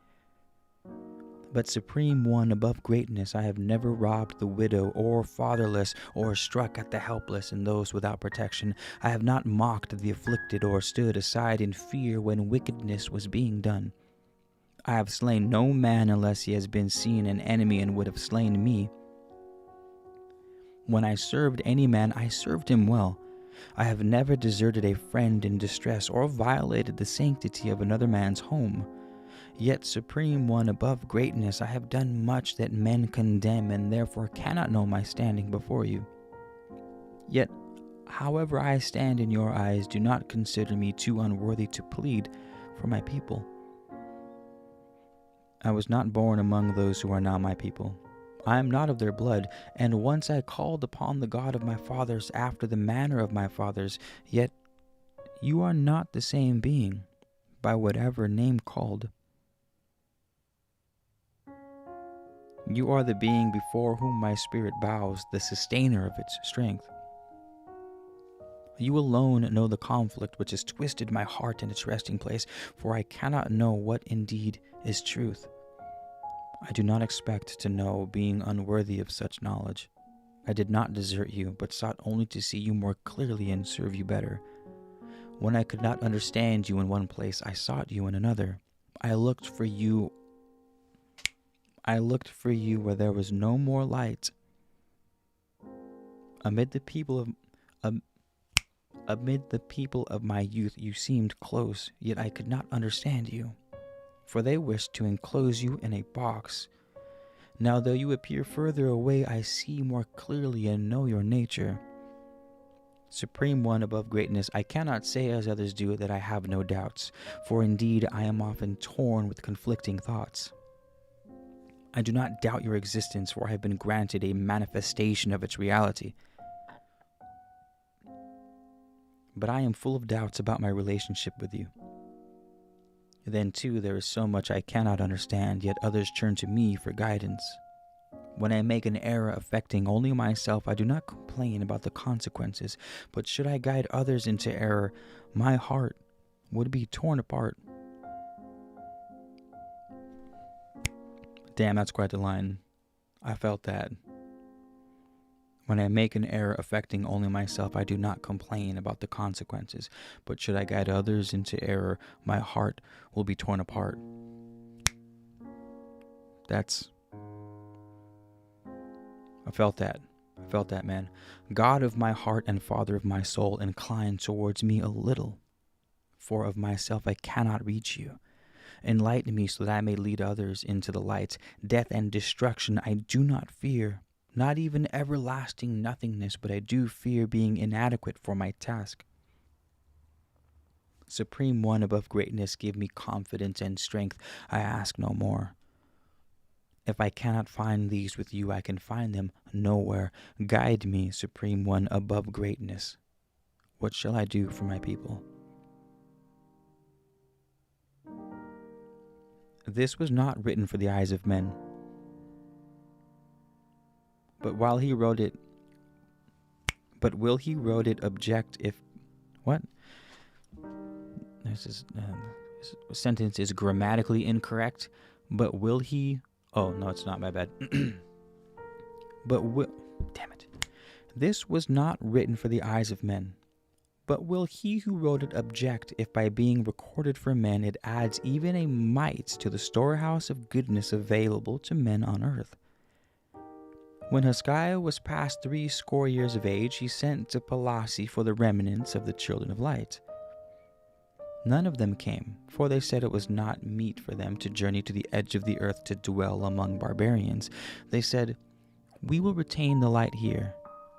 But Supreme One above greatness, I have never robbed the widow or fatherless, or struck at the helpless and those without protection. I have not mocked the afflicted or stood aside in fear when wickedness was being done. I have slain no man unless he has been seen an enemy and would have slain me. When I served any man, I served him well. I have never deserted a friend in distress or violated the sanctity of another man's home. Yet, Supreme One above greatness, I have done much that men condemn and therefore cannot know my standing before you. Yet, however I stand in your eyes, do not consider me too unworthy to plead for my people. I was not born among those who are now my people. I am not of their blood, and once I called upon the God of my fathers after the manner of my fathers, yet you are not the same being, by whatever name called. You are the being before whom my spirit bows, the sustainer of its strength. You alone know the conflict which has twisted my heart in its resting place, for I cannot know what indeed is truth. I do not expect to know, being unworthy of such knowledge. I did not desert you, but sought only to see you more clearly and serve you better. When I could not understand you in one place, I sought you in another. I looked for you where there was no more light. Amid the people of my youth you seemed close, yet I could not understand you, for they wished to enclose you in a box. Now though you appear further away, I see more clearly and know your nature. Supreme One above greatness, I cannot say as others do that I have no doubts, for indeed I am often torn with conflicting thoughts. I do not doubt your existence, for I have been granted a manifestation of its reality. But I am full of doubts about my relationship with you. Then too there is so much I cannot understand, yet others turn to me for guidance. When I make an error affecting only myself, I do not complain about the consequences, but should I guide others into error, my heart would be torn apart. Damn, that's quite the line. I felt that. When I make an error affecting only myself, I do not complain about the consequences, but should I guide others into error, my heart will be torn apart. I felt that, man. God of my heart and Father of my soul, incline towards me a little, for of myself I cannot reach you. Enlighten me so that I may lead others into the light. Death and destruction I do not fear, not even everlasting nothingness, but I do fear being inadequate for my task. Supreme One above greatness, give me confidence and strength. I ask no more. If I cannot find these with you, I can find them nowhere. Guide me, Supreme One above greatness. What shall I do for my people? This was not written for the eyes of men. But will he wrote it object if... What? This sentence is grammatically incorrect. But will he... Oh, no, it's not. My bad. Damn it. This was not written for the eyes of men. But will he who wrote it object if by being recorded for men it adds even a mite to the storehouse of goodness available to men on earth? When Hezekiah was past 80 years of age, he sent to Palasi for the remnants of the children of light. None of them came, for they said it was not meet for them to journey to the edge of the earth to dwell among barbarians. They said, "We will retain the light here,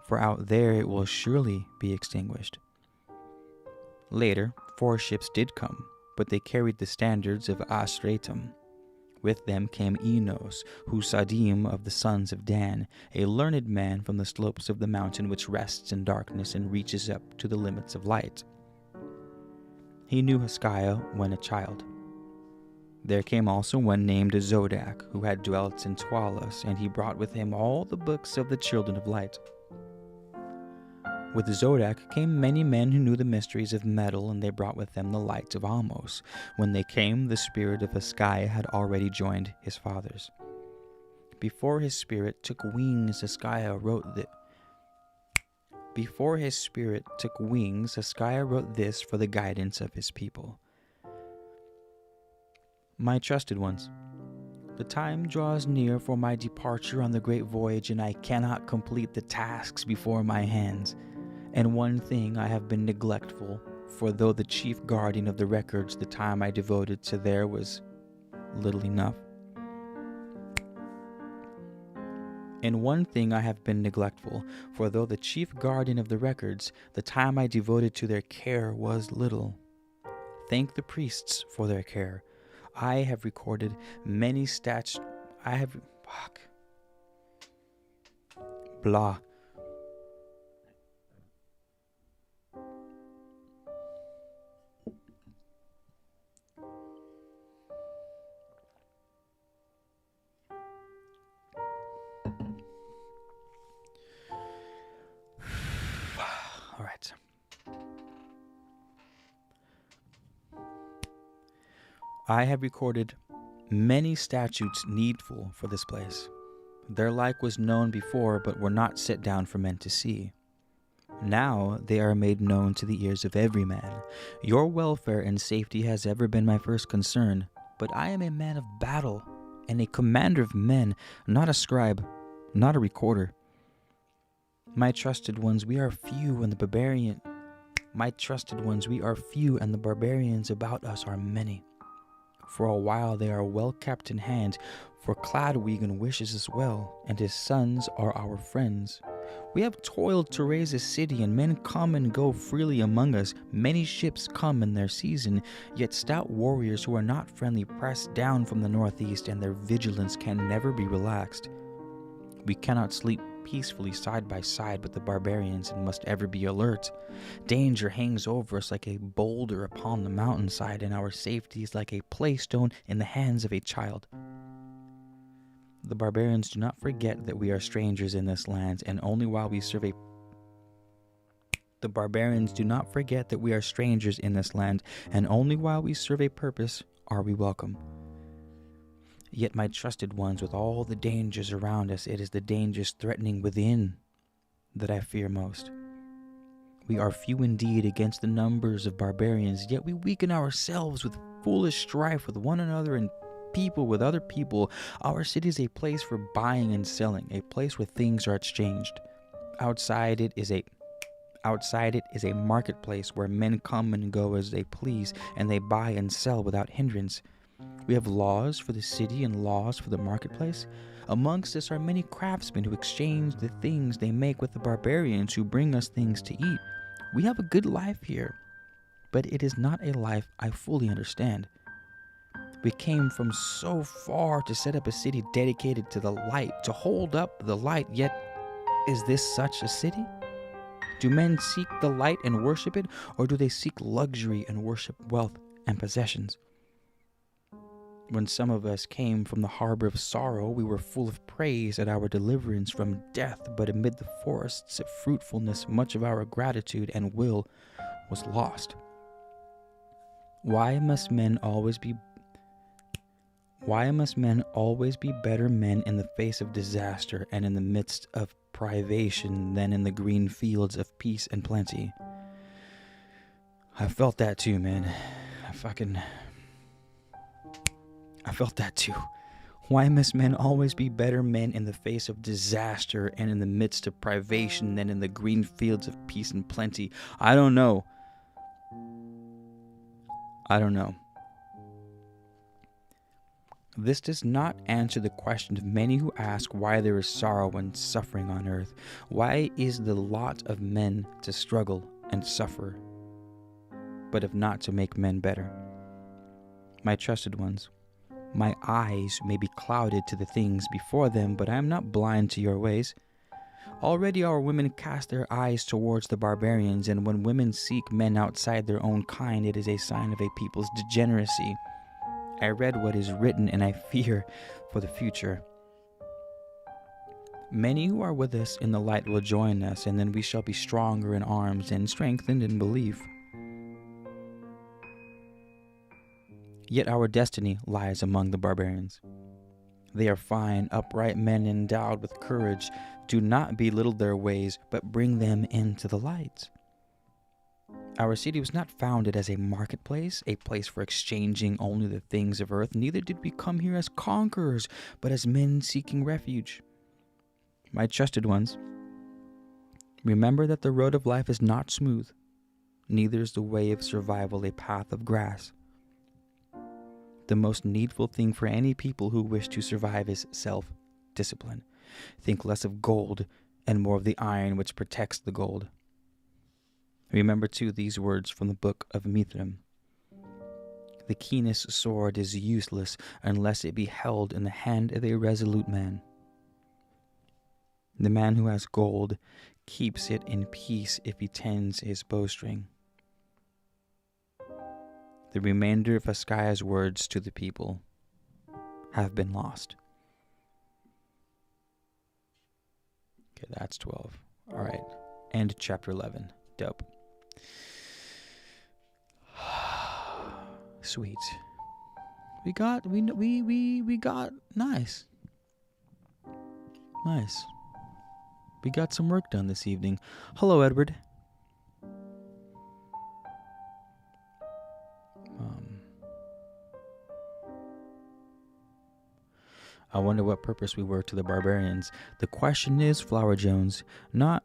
for out there it will surely be extinguished." Later, 4 ships did come, but they carried the standards of Asratam. With them came Enos, Husadim of the sons of Dan, a learned man from the slopes of the mountain which rests in darkness and reaches up to the limits of light. He knew Hezekiah when a child. There came also one named Zodak, who had dwelt in Twalas, and he brought with him all the books of the children of light. With Zodak came many men who knew the mysteries of metal, and they brought with them the light of Amos. When they came, the spirit of Hezekiah had already joined his fathers. Before his spirit took wings, Hezekiah wrote this for the guidance of his people. My trusted ones, the time draws near for my departure on the great voyage, and I cannot complete the tasks before my hands. And one thing I have been neglectful, for though the chief guardian of the records, the time I devoted to there was little enough. In one thing I have been neglectful, for though the chief guardian of the records, the time I devoted to their care was little. Thank the priests for their care. I have recorded many Blah. All right. I have recorded many statutes needful for this place. Their like was known before, but were not set down for men to see. Now they are made known to the ears of every man. Your welfare and safety has ever been my first concern, but I am a man of battle and a commander of men, not a scribe, not a recorder. My trusted ones, we are few, and the barbarians about us are many. For a while they are well kept in hand, for Cladwiggan wishes us well, and his sons are our friends. We have toiled to raise a city, and men come and go freely among us. Many ships come in their season, yet stout warriors who are not friendly press down from the northeast, and their vigilance can never be relaxed. We cannot sleep peacefully side by side with the barbarians and must ever be alert. Danger hangs over us like a boulder upon the mountainside, and our safety is like a playstone in the hands of a child. The barbarians do not forget that we are strangers in this land, and only while we serve a purpose are we welcome. Yet, my trusted ones, with all the dangers around us, it is the dangers threatening within that I fear most. We are few indeed against the numbers of barbarians, yet we weaken ourselves with foolish strife with one another and people with other people. Our city is a place for buying and selling, a place where things are exchanged. Outside it is a marketplace where men come and go as they please, and they buy and sell without hindrance. We have laws for the city and laws for the marketplace. Amongst us are many craftsmen who exchange the things they make with the barbarians who bring us things to eat. We have a good life here, but it is not a life I fully understand. We came from so far to set up a city dedicated to the light, to hold up the light, yet is this such a city? Do men seek the light and worship it, or do they seek luxury and worship wealth and possessions? When some of us came from the harbor of sorrow, we were full of praise at our deliverance from death, but amid the forests of fruitfulness, much of our gratitude and will was lost. Why must men always be better men in the face of disaster and in the midst of privation than in the green fields of peace and plenty? I felt that too, man. I felt that too. Why must men always be better men in the face of disaster and in the midst of privation than in the green fields of peace and plenty? I don't know. This does not answer the question of many who ask why there is sorrow and suffering on earth. Why is the lot of men to struggle and suffer, but if not to make men better? My trusted ones, my eyes may be clouded to the things before them, but I am not blind to your ways. Already our women cast their eyes towards the barbarians, and when women seek men outside their own kind, it is a sign of a people's degeneracy. I read what is written, and I fear for the future. Many who are with us in the light will join us, and then we shall be stronger in arms and strengthened in belief. Yet our destiny lies among the barbarians. They are fine, upright men endowed with courage. Do not belittle their ways, but bring them into the light. Our city was not founded as a marketplace, a place for exchanging only the things of earth. Neither did we come here as conquerors, but as men seeking refuge. My trusted ones, remember that the road of life is not smooth, neither is the way of survival a path of grass. The most needful thing for any people who wish to survive is self-discipline. Think less of gold and more of the iron which protects the gold. Remember, too, these words from the book of Mithram. The keenest sword is useless unless it be held in the hand of a resolute man. The man who has gold keeps it in peace if he tends his bowstring. The remainder of Hezekiah's words to the people have been lost. Okay, that's 12. All right, and chapter 11. Dope. Sweet. We got nice. We got some work done this evening. Hello, Edward. I wonder what purpose we were to the barbarians. The question is, Flower Jones, not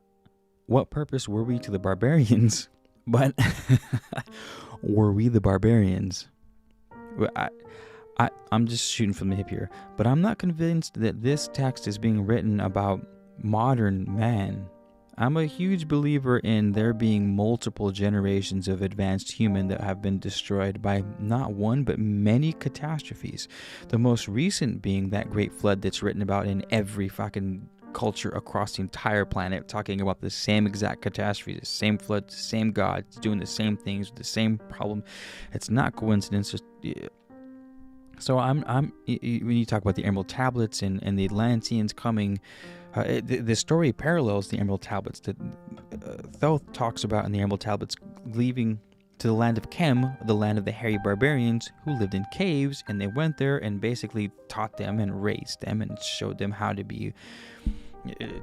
what purpose were we to the barbarians, but were we the barbarians? I'm just shooting from the hip here, but I'm not convinced that this text is being written about modern man. I'm a huge believer in there being multiple generations of advanced human that have been destroyed by not one but many catastrophes. The most recent being that great flood that's written about in every fucking culture across the entire planet, talking about the same exact catastrophe, the same flood, the same God, doing the same things, the same problem. It's not coincidence. So when you talk about the Emerald Tablets and the Atlanteans coming, the story parallels the Emerald Tablets. Thoth talks about in the Emerald Tablets leaving to the land of Kem, the land of the hairy barbarians who lived in caves, and they went there and basically taught them and raised them and showed them how to be,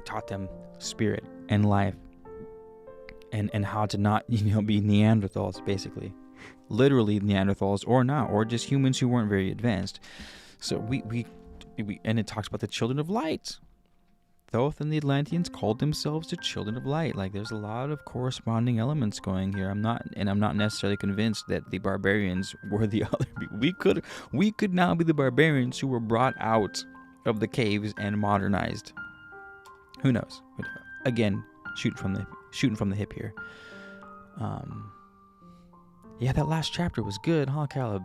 taught them spirit and life, and how to not, be Neanderthals, basically. Literally Neanderthals or not, or just humans who weren't very advanced. So we and it talks about the children of light. Thoth and the Atlanteans called themselves the children of light. Like, there's a lot of corresponding elements going here. I'm not necessarily convinced that the barbarians were the other people. We could now be the barbarians who were brought out of the caves and modernized. Who knows? Again, shooting from the hip here. Yeah, that last chapter was good, huh, Caleb?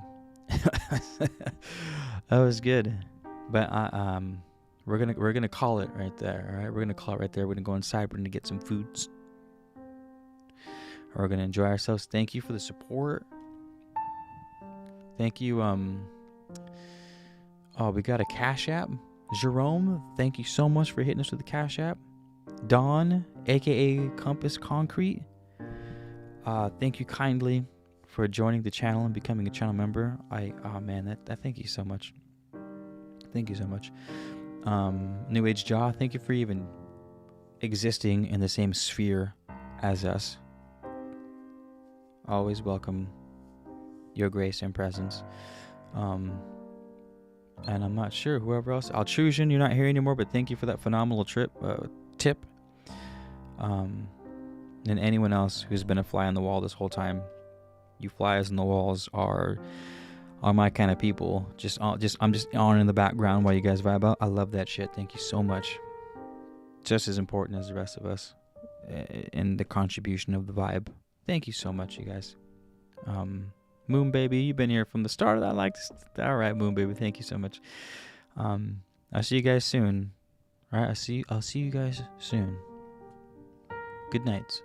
That was good. But we're gonna call it right there. All right, we're gonna call it right there. We're gonna go inside. We're gonna get some foods. We're gonna enjoy ourselves. Thank you for the support. Thank you. Oh, we got a Cash App. Jerome, thank you so much for hitting us with the Cash App. Dawn, aka Compass Concrete, thank you kindly for joining the channel and becoming a channel member. That thank you so much. Thank you so much. New Age Jaw, thank you for even existing in the same sphere as us. Always welcome your grace and presence. And I'm not sure whoever else. Altrusion, you're not here anymore, but thank you for that phenomenal tip. And anyone else who's been a fly on the wall this whole time. You flies on the walls are my kind of people. I'm just on in the background while you guys vibe out. I love that shit. Thank you so much. Just as important as the rest of us in the contribution of the vibe. Thank you so much, you guys. Moon Baby, you've been here from the start. I like this. All right, Moon Baby, thank you so much. I'll see you guys soon. All right, I'll see you guys soon. Good night.